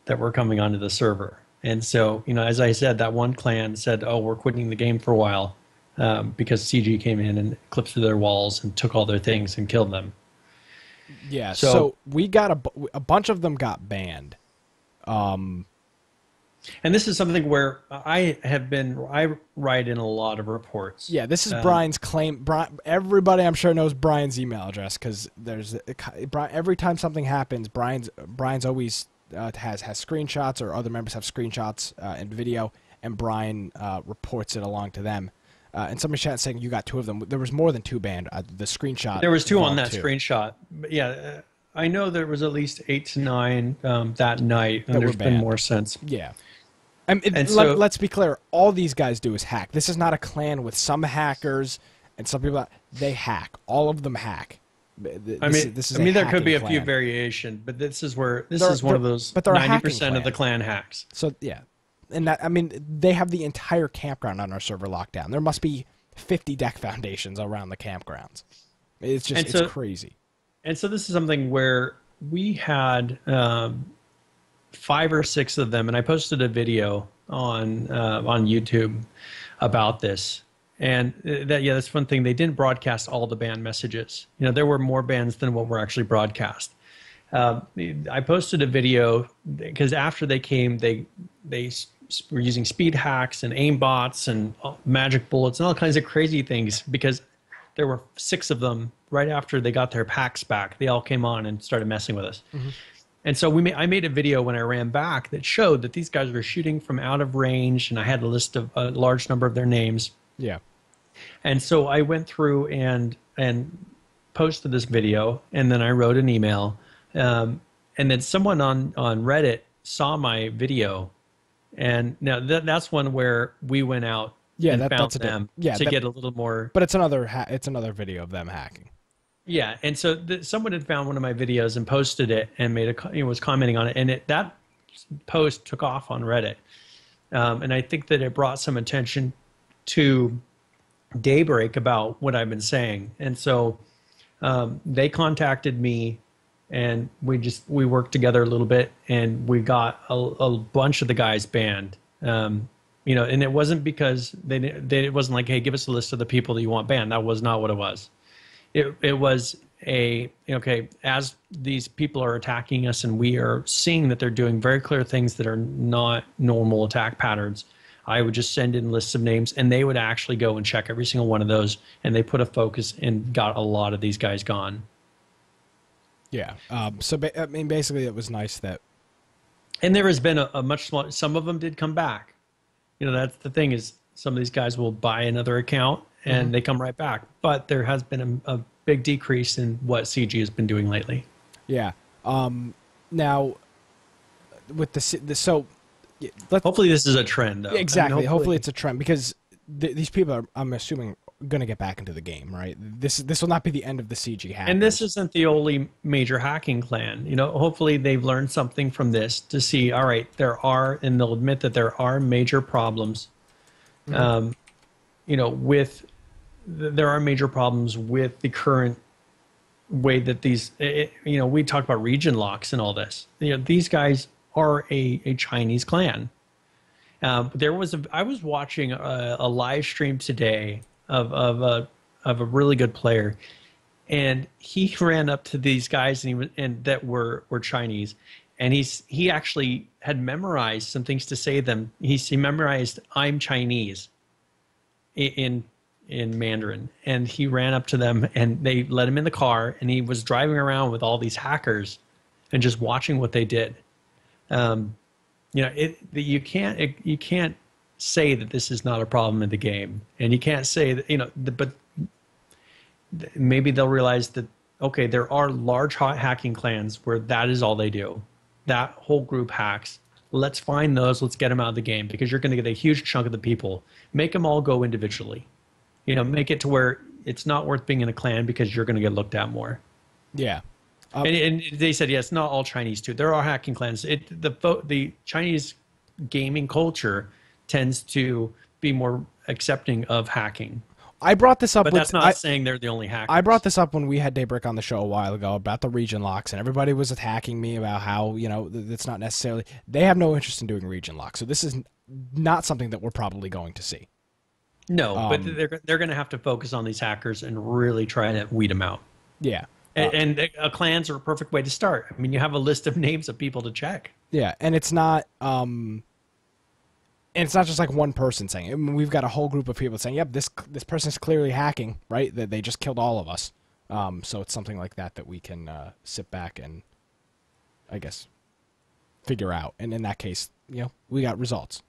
that were coming onto the server. And so, as I said, that one clan said, oh, we're quitting the game for a while because CG came in and clipped through their walls and took all their things and killed them. Yeah, so we got a bunch of them got banned. And this is something where I write in a lot of reports. Yeah, this is Brian's claim. Everybody, I'm sure, knows Brian's email address, because every time something happens, Brian's always has screenshots, or other members have screenshots and video, and Brian reports it along to them. And somebody chat saying you got 2 of them. There was more than 2 banned. The screenshot. There was 2 on that screenshot. But yeah, I know there was at least 8 to 9 that night, and there's been more since. Yeah. Let's be clear. All these guys do is hack. This is not a clan with some hackers and some people. They hack. All of them hack. There could be a few variation, but this is one of those 90% of the clan hacks. So yeah, and they have the entire campground on our server locked down. There must be 50 deck foundations around the campgrounds. It's just it's crazy. And so this is something where we had 5 or 6 of them, and I posted a video on YouTube about this. And that's one thing. They didn't broadcast all the ban messages. There were more bans than what were actually broadcast. I posted a video because after they came, they were using speed hacks and aim bots and magic bullets and all kinds of crazy things, because there were 6 of them right after they got their packs back. They all came on and started messing with us. Mm-hmm. And so I made a video when I ran back that showed that these guys were shooting from out of range, and I had a list of a large number of their names. Yeah. And so I went through and posted this video, and then I wrote an email. And then someone on Reddit saw my video, and now that's one where we went out and found them to get a little more. But it's another video of them hacking. Yeah, and so someone had found one of my videos and posted it and was commenting on it, and that post took off on Reddit. And I think that it brought some attention to Daybreak about what I've been saying. And so they contacted me, and we worked together a little bit, and we got a bunch of the guys banned. And it wasn't because it wasn't like, hey, give us a list of the people that you want banned. That was not what it was. It was as these people are attacking us and we are seeing that they're doing very clear things that are not normal attack patterns, I would just send in lists of names, and they would actually go and check every single one of those, and they put a focus and got a lot of these guys gone. Yeah. Basically it was nice that. And there has been a much smaller, some of them did come back. That's the thing, is some of these guys will buy another account and they come right back. But there has been a big decrease in what CG has been doing lately. Yeah. Now, with hopefully this is a trend, though. Exactly. Hopefully it's a trend, because these people are, I'm assuming, going to get back into the game, right? This will not be the end of the CG hackers. And this isn't the only major hacking clan. Hopefully they've learned something from this to see, all right, and they'll admit that there are major problems. There are major problems with the current way that these, we talk about region locks and all this. These guys are a Chinese clan. I was watching a live stream today of a really good player, and he ran up to these guys and that were Chinese, and he actually had memorized some things to say to them. He memorized "I'm Chinese" in Mandarin, and he ran up to them and they let him in the car, and he was driving around with all these hackers and just watching what they did. You can't say that this is not a problem in the game, and you can't say that, but maybe they'll realize that, okay, there are large hacking clans where that is all they do. That whole group hacks. Let's find those. Let's get them out of the game, because you're going to get a huge chunk of the people. Make them all go individually. Make it to where it's not worth being in a clan because you're going to get looked at more. Yeah. And they said, yes, not all Chinese too. There are hacking clans. The Chinese gaming culture tends to be more accepting of hacking. I brought this up, but that's not saying they're the only hackers. I brought this up when we had Daybreak on the show a while ago about the region locks, and everybody was attacking me about how it's not necessarily, they have no interest in doing region locks. So this is not something that we're probably going to see. No, but they're going to have to focus on these hackers and really try to weed them out. Yeah. And clans are a perfect way to start. I mean, you have a list of names of people to check. Yeah, and it's not just like one person saying it. I mean, we've got a whole group of people saying, "Yep, this person's clearly hacking," right? That they just killed all of us. So it's something like that we can sit back and, I guess, figure out. And in that case, we got results.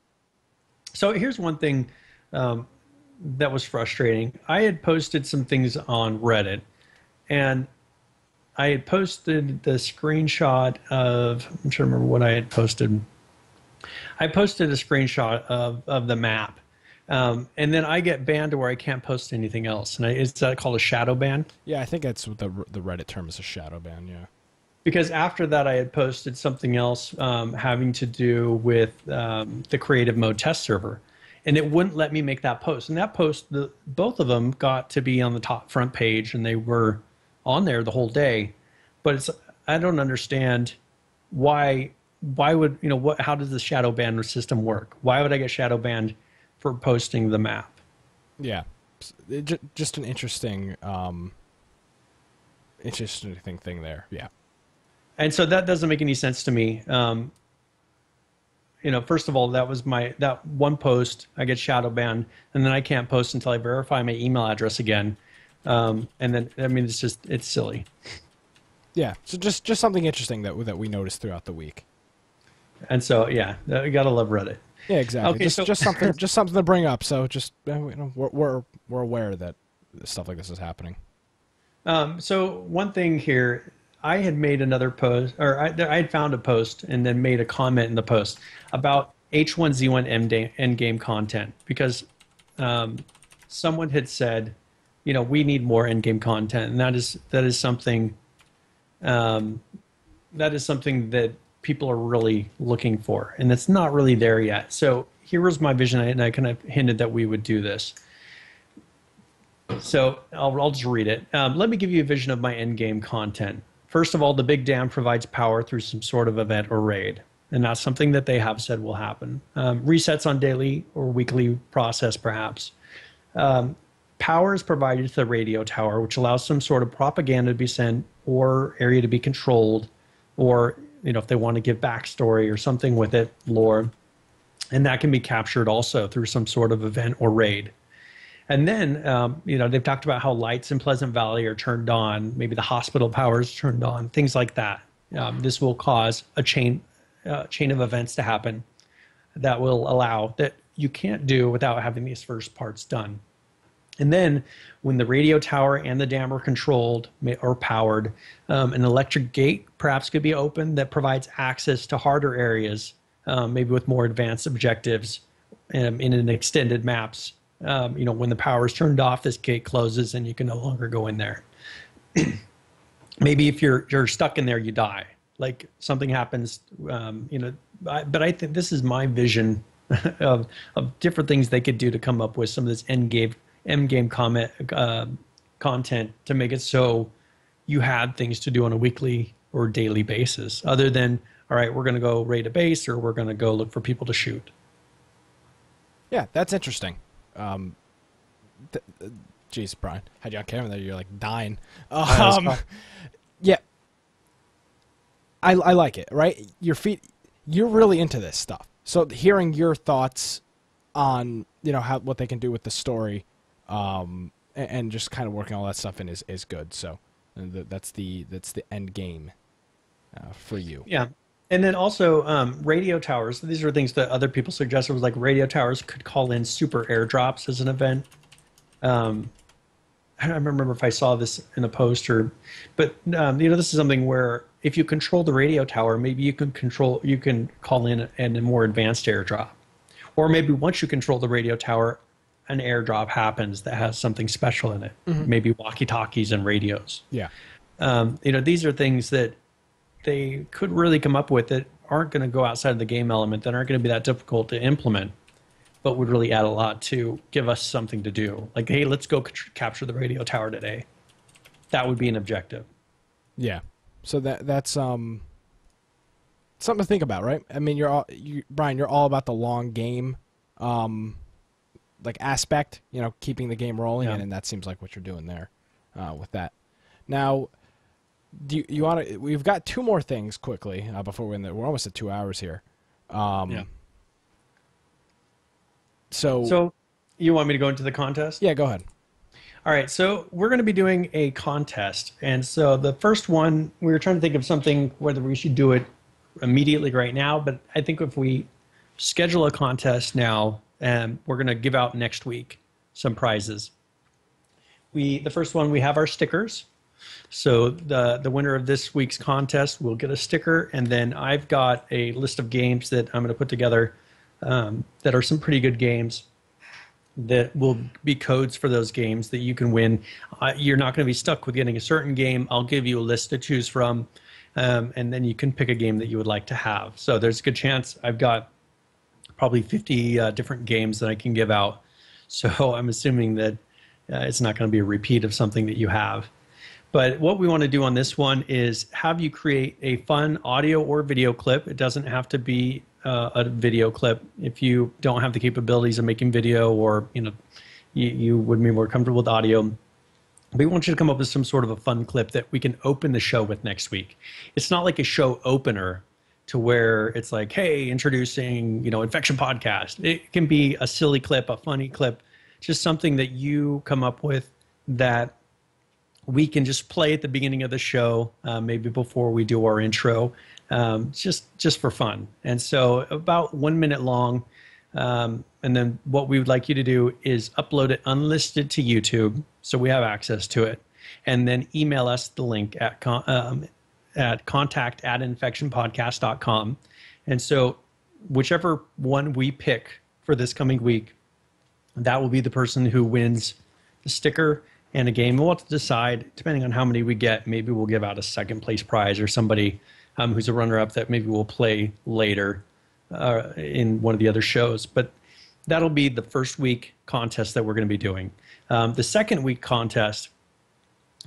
So here's one thing that was frustrating. I had posted some things on Reddit, and I had posted the screenshot of, I'm trying to remember what I had posted. I posted a screenshot of the map, and then I get banned to where I can't post anything else. And is that called a shadow ban? Yeah, I think that's what the Reddit term is, a shadow ban, yeah. Because after that, I had posted something else having to do with the creative mode test server. And it wouldn't let me make that post. And that post, both of them got to be on the top front page, and they were on there the whole day. But I don't understand why would, how does the shadow ban system work? Why would I get shadow banned for posting the map? Yeah. Just an interesting thing there. Yeah. And so that doesn't make any sense to me. First of all, that one post, I get shadow banned, and then I can't post until I verify my email address again. And then, it's silly. Yeah. So just something interesting that we noticed throughout the week. And so, yeah, you gotta love Reddit. Yeah, exactly. Okay, just something to bring up. So just we're aware that stuff like this is happening. So one thing here, I had made another post, or I had found a post and then made a comment in the post about H1Z1 endgame content, because someone had said, we need more endgame content, and that is something that people are really looking for, and it's not really there yet. So here was my vision, and I kind of hinted that we would do this. So I'll just read it. Let me give you a vision of my endgame content. First of all, the big dam provides power through some sort of event or raid, and that's something that they have said will happen. Resets on daily or weekly process, perhaps. Power is provided to the radio tower, which allows some sort of propaganda to be sent or area to be controlled, or if they want to give backstory or something with it, lore, and that can be captured also through some sort of event or raid. And then, they've talked about how lights in Pleasant Valley are turned on, maybe the hospital power is turned on, things like that. This will cause a chain of events to happen that will allow that you can't do without having these first parts done. And then when the radio tower and the dam are controlled or powered, an electric gate perhaps could be opened that provides access to harder areas, maybe with more advanced objectives in an extended maps. When the power is turned off, this gate closes and you can no longer go in there. Maybe if you're stuck in there, you die. Like something happens, but I think this is my vision of different things they could do to come up with some of this endgame content to make it so you had things to do on a weekly or daily basis, other than, all right, we're going to go raid a base or we're going to go look for people to shoot. Yeah, that's interesting. Jeez, Brian, had you on camera there, you're like dying. Yeah, I like it, right? You're really into this stuff. So hearing your thoughts on, you know, what they can do with the story, and just kind of working all that stuff in is good. So that's the end game for you. Yeah. And then also radio towers. These are things that other people suggested, was like radio towers could call in super airdrops as an event. I don't remember if I saw this in a post but you know, this is something where if you control the radio tower, maybe you can call in a more advanced airdrop. Or maybe once you control the radio tower, an airdrop happens that has something special in it. Maybe walkie-talkies and radios. Yeah. You know, these are things that they could really come up with that aren't going to go outside of the game element, that aren't going to be that difficult to implement, but would really add a lot to give us something to do. Like, hey, let's go capture the radio tower today. That would be an objective. Yeah. So that's something to think about, right? I mean, Brian, you're all about the long game, like aspect, you know, keeping the game rolling, and that seems like what you're doing there, with that. Now, do you want to? We've got two more things quickly before we're almost at 2 hours here. Yeah. So you want me to go into the contest? Yeah, go ahead. All right, so we're going to be doing a contest. And so the first one, we were trying to think of something, whether we should do it immediately right now, but I think if we schedule a contest now, we're going to give out next week some prizes. The first one, we have our stickers. So the winner of this week's contest will get a sticker, and then I've got a list of games that I'm going to put together that are some pretty good games that will be codes for those games that you can win. You're not going to be stuck with getting a certain game. I'll give you a list to choose from, and then you can pick a game that you would like to have. So there's a good chance I've got probably 50 different games that I can give out. So I'm assuming that it's not going to be a repeat of something that you have. But what we want to do on this one is have you create a fun audio or video clip. It doesn't have to be a video clip. If you don't have the capabilities of making video, or you would be more comfortable with audio, we want you to come up with some sort of a fun clip that we can open the show with next week. It's not like a show opener to where it's like, hey, introducing, Infection Podcast. It can be a silly clip, a funny clip, just something that you come up with that we can just play at the beginning of the show, maybe before we do our intro, just for fun. And so about 1 minute long. And then what we would like you to do is upload it unlisted to YouTube, so we have access to it. And then email us the link at contact@infectionpodcast.com. And so whichever one we pick for this coming week, that will be the person who wins the sticker and a game. We'll have to decide, depending on how many we get, maybe we'll give out a second place prize or somebody who's a runner-up that maybe we'll play later in one of the other shows. But that'll be the first week contest that we're going to be doing. The second week contest,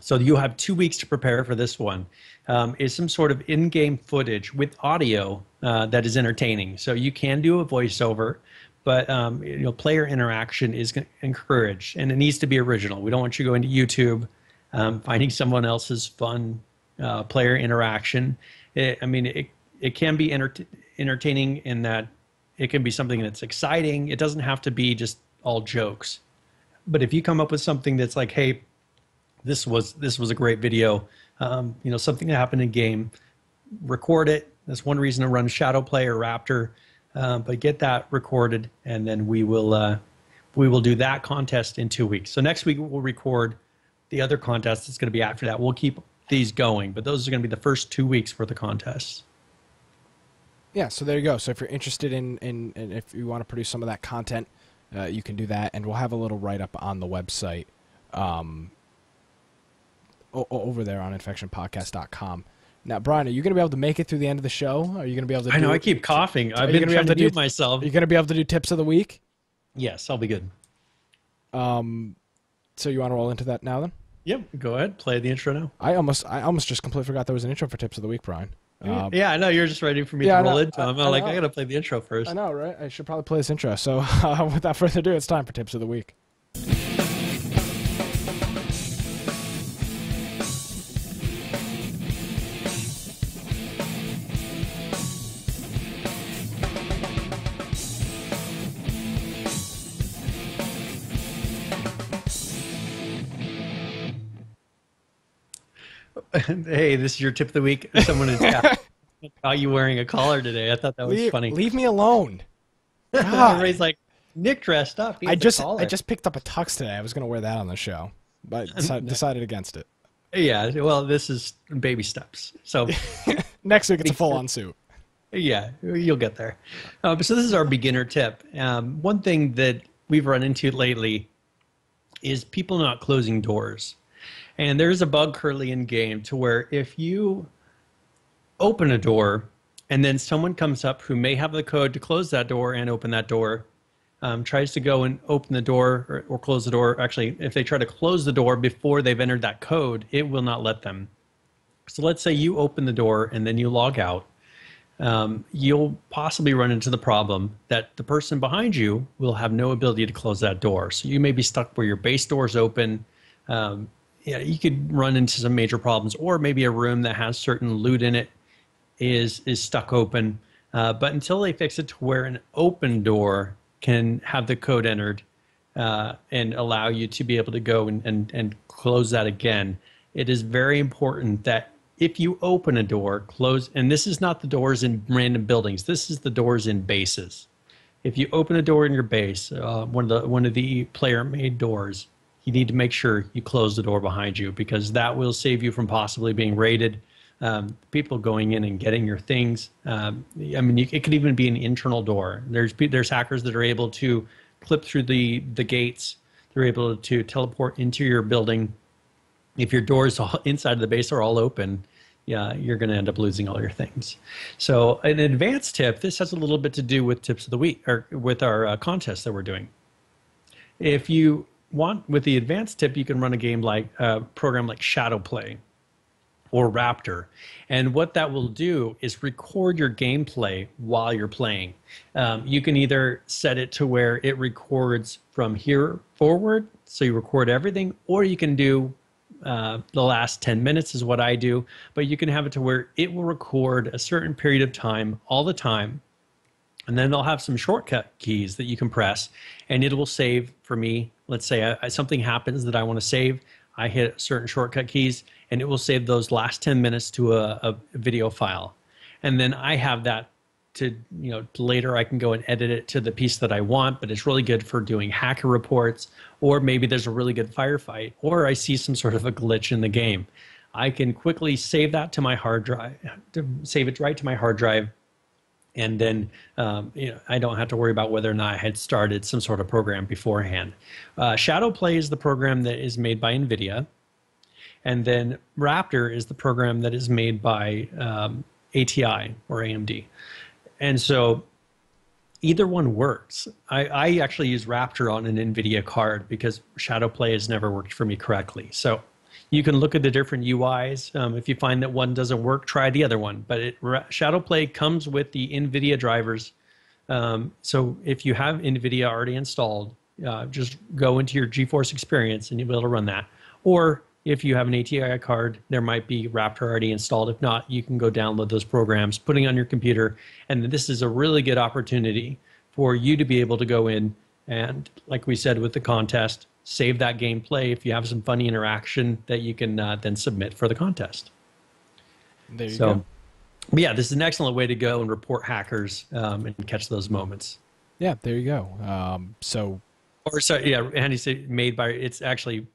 so you have 2 weeks to prepare for this one, is some sort of in-game footage with audio that is entertaining. So you can do a voiceover, but player interaction is encouraged, and it needs to be original. We don't want you going to YouTube, finding someone else's fun player interaction. It can be entertaining in that it can be something that's exciting. It doesn't have to be just all jokes. But if you come up with something that's like, hey, this was a great video, something that happened in game, record it. That's one reason to run Shadowplay or Raptor. But get that recorded, and then we will do that contest in 2 weeks. So next week we'll record the other contest that's going to be after that. We'll keep these going, but those are going to be the first 2 weeks for the contests. Yeah, so there you go. So if you're interested in if you want to produce some of that content, you can do that, and we'll have a little write-up on the website over there on infectionpodcast.com. Now, Brian, are you going to be able to make it through the end of the show? Are you going to be able to? I know I keep coughing. I've been trying to mute myself. Are you going to be able to do tips of the week? Yes, I'll be good. So you want to roll into that now then? Yep, go ahead, play the intro now. I almost just completely forgot there was an intro for tips of the week, Brian. Yeah, I know you're just ready for me to roll into them. I gotta play the intro first. I know, right? I should probably play this intro. So without further ado, it's time for tips of the week. Hey, this is your tip of the week. Someone in chat saw you wearing a collar today. I thought that was funny. Leave me alone. Everybody's like, Nick dressed up. I just picked up a tux today. I was going to wear that on the show, but decided against it. Yeah, well, this is baby steps. So next week it's a full-on suit. Yeah, you'll get there. So this is our beginner tip. One thing that we've run into lately is people not closing doors. And there's a bug currently in game to where if you open a door and then someone comes up who may have the code to close that door and open that door, tries to go and open the door or close the door. Actually, if they try to close the door before they've entered that code, it will not let them. So let's say you open the door and then you log out. You'll possibly run into the problem that the person behind you will have no ability to close that door. So you may be stuck where your base door is open. You could run into some major problems, or maybe a room that has certain loot in it is stuck open. But until they fix it to where an open door can have the code entered and allow you to be able to go and close that again, it is very important that if you open a door, close, and this is not the doors in random buildings, this is the doors in bases. If you open a door in your base, one of the player-made doors, you need to make sure you close the door behind you, because that will save you from possibly being raided, people going in and getting your things. It could even be an internal door. There's hackers that are able to clip through the gates. They're able to teleport into your building. If your doors inside of the base are all open, you're going to end up losing all your things. So an advanced tip, this has a little bit to do with tips of the week, or with our contest that we're doing. If you want, with the advanced tip, you can run a program like Shadowplay or Raptor. And what that will do is record your gameplay while you're playing. You can either set it to where it records from here forward, so you record everything, or you can do the last 10 minutes is what I do, but you can have it to where it will record a certain period of time all the time. And then they'll have some shortcut keys that you can press, and it will save for me. Let's say something happens that I want to save. I hit certain shortcut keys, and it will save those last 10 minutes to a video file. And then I have that to, later I can go and edit it to the piece that I want, but it's really good for doing hacker reports, or maybe there's a really good firefight, or I see some sort of a glitch in the game. I can quickly save that to my hard drive, save it right to my hard drive. And then I don't have to worry about whether or not I had started some sort of program beforehand. Shadowplay is the program that is made by NVIDIA. And then Raptor is the program that is made by ATI or AMD. And so either one works. I actually use Raptor on an NVIDIA card because Shadowplay has never worked for me correctly. So you can look at the different UIs. If you find that one doesn't work, try the other one. But Shadowplay comes with the NVIDIA drivers. So if you have NVIDIA already installed, just go into your GeForce Experience and you'll be able to run that. Or if you have an ATI card, there might be Raptor already installed. If not, you can go download those programs, putting on your computer. And this is a really good opportunity for you to be able to go in and, like we said with the contest, save that gameplay if you have some funny interaction that you can then submit for the contest. There you go. But yeah, this is an excellent way to go and report hackers and catch those moments. Yeah, there you go. Andy said it's actually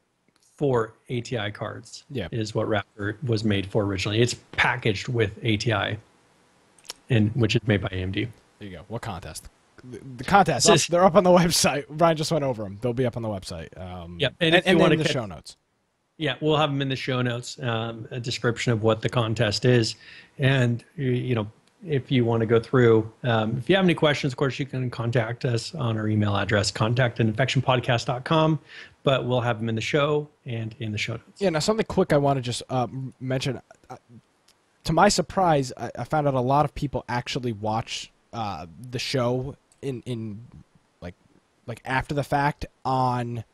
for ATI cards. Yeah, is what Raptor was made for originally. It's packaged with ATI, which is made by AMD. There you go. What contest? The contests, they're up on the website. Brian just went over them. They'll be up on the website. Yep. And if you want in the show notes. Yeah, we'll have them in the show notes, a description of what the contest is. And, if you want to go through. If you have any questions, of course, you can contact us on our email address, contact@infectionpodcast.com, but we'll have them in the show and in the show notes. Yeah, now something quick I want to just mention. To my surprise, I found out a lot of people actually watch the show in like after the fact on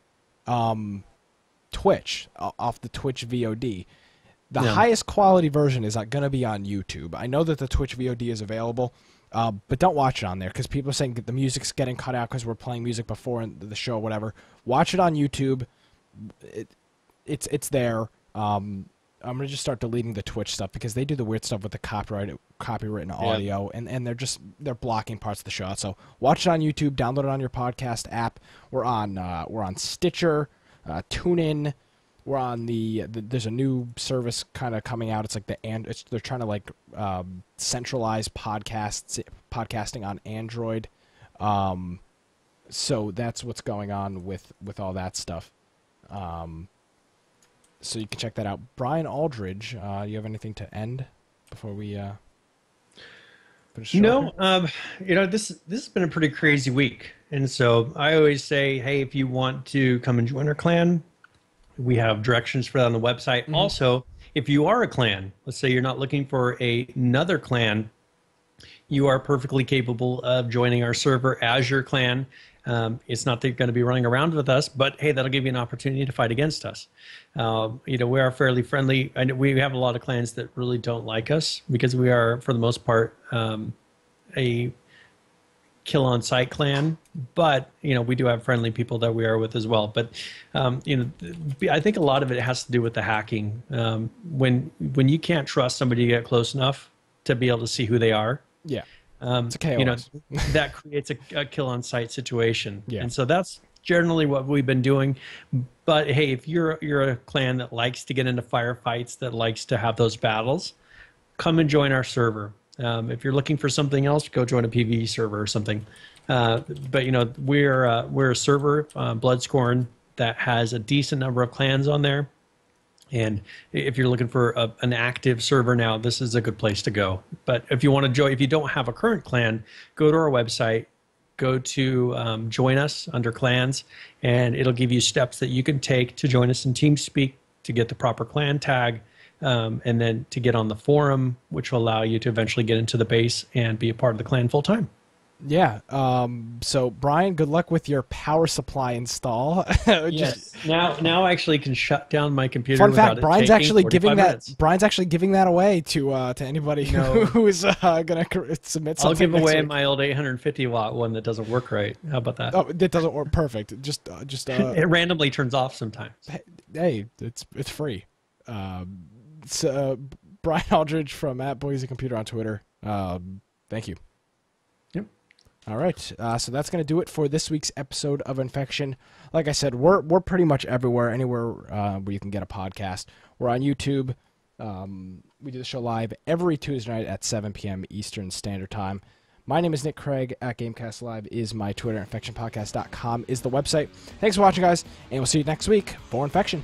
Twitch, off the Twitch VOD. The highest quality version is going to be on YouTube. I know that the Twitch VOD is available, but don't watch it on there because people are saying that the music's getting cut out because we're playing music before in the show or whatever. Watch it on YouTube. It's there. I'm going to just start deleting the Twitch stuff because they do the weird stuff with the copywritten audio, and they're blocking parts of the show. So watch it on YouTube, download it on your podcast app. We're on Stitcher, TuneIn. We're on there's a new service kind of coming out. It's like they're trying to like centralize podcasting on Android. So that's what's going on with all that stuff. So you can check that out. Brian Aldridge, you have anything to end before we finish? This has been a pretty crazy week, and so I always say, hey, if you want to come and join our clan, we have directions for that on the website. Mm-hmm. Also, if you are a clan, let's say you're not looking for another clan, you are perfectly capable of joining our server as your clan. It's not that you're going to be running around with us, but hey, that'll give you an opportunity to fight against us. We are fairly friendly. And we have a lot of clans that really don't like us because we are, for the most part, a kill on site clan, but we do have friendly people that we are with as well. But I think a lot of it has to do with the hacking. When you can't trust somebody to get close enough to be able to see who they are, it's a chaos. That creates a kill on site situation. Yeah. And so that's generally what we've been doing. But hey, if you're a clan that likes to get into firefights, that likes to have those battles, come and join our server. If you're looking for something else, go join a PvE server or something. But we're a server, Bloodscorn, that has a decent number of clans on there. And if you're looking for an active server now, this is a good place to go. But if you want to join, if you don't have a current clan, go to our website, go to join us under clans, and it'll give you steps that you can take to join us in TeamSpeak to get the proper clan tag. And then to get on the forum, which will allow you to eventually get into the base and be a part of the clan full time. Yeah. So Brian, good luck with your power supply install. Yes. Now I actually can shut down my computer. Fun fact: Brian's actually giving that away to anybody who's gonna submit something. I'll give away my old 850 watt one that doesn't work right. How about that? Oh, it doesn't work perfect. Just it randomly turns off sometimes. Hey, it's free. So Brian Aldridge from @BoiseComputer on Twitter. Thank you. Yep. All right. So that's going to do it for this week's episode of Infection. Like I said, we're pretty much everywhere, anywhere where you can get a podcast. We're on YouTube. We do the show live every Tuesday night at 7 p.m. Eastern Standard Time. My name is Nick Craig. @GameCast Live is my Twitter. InfectionPodcast.com is the website. Thanks for watching, guys, and we'll see you next week for Infection.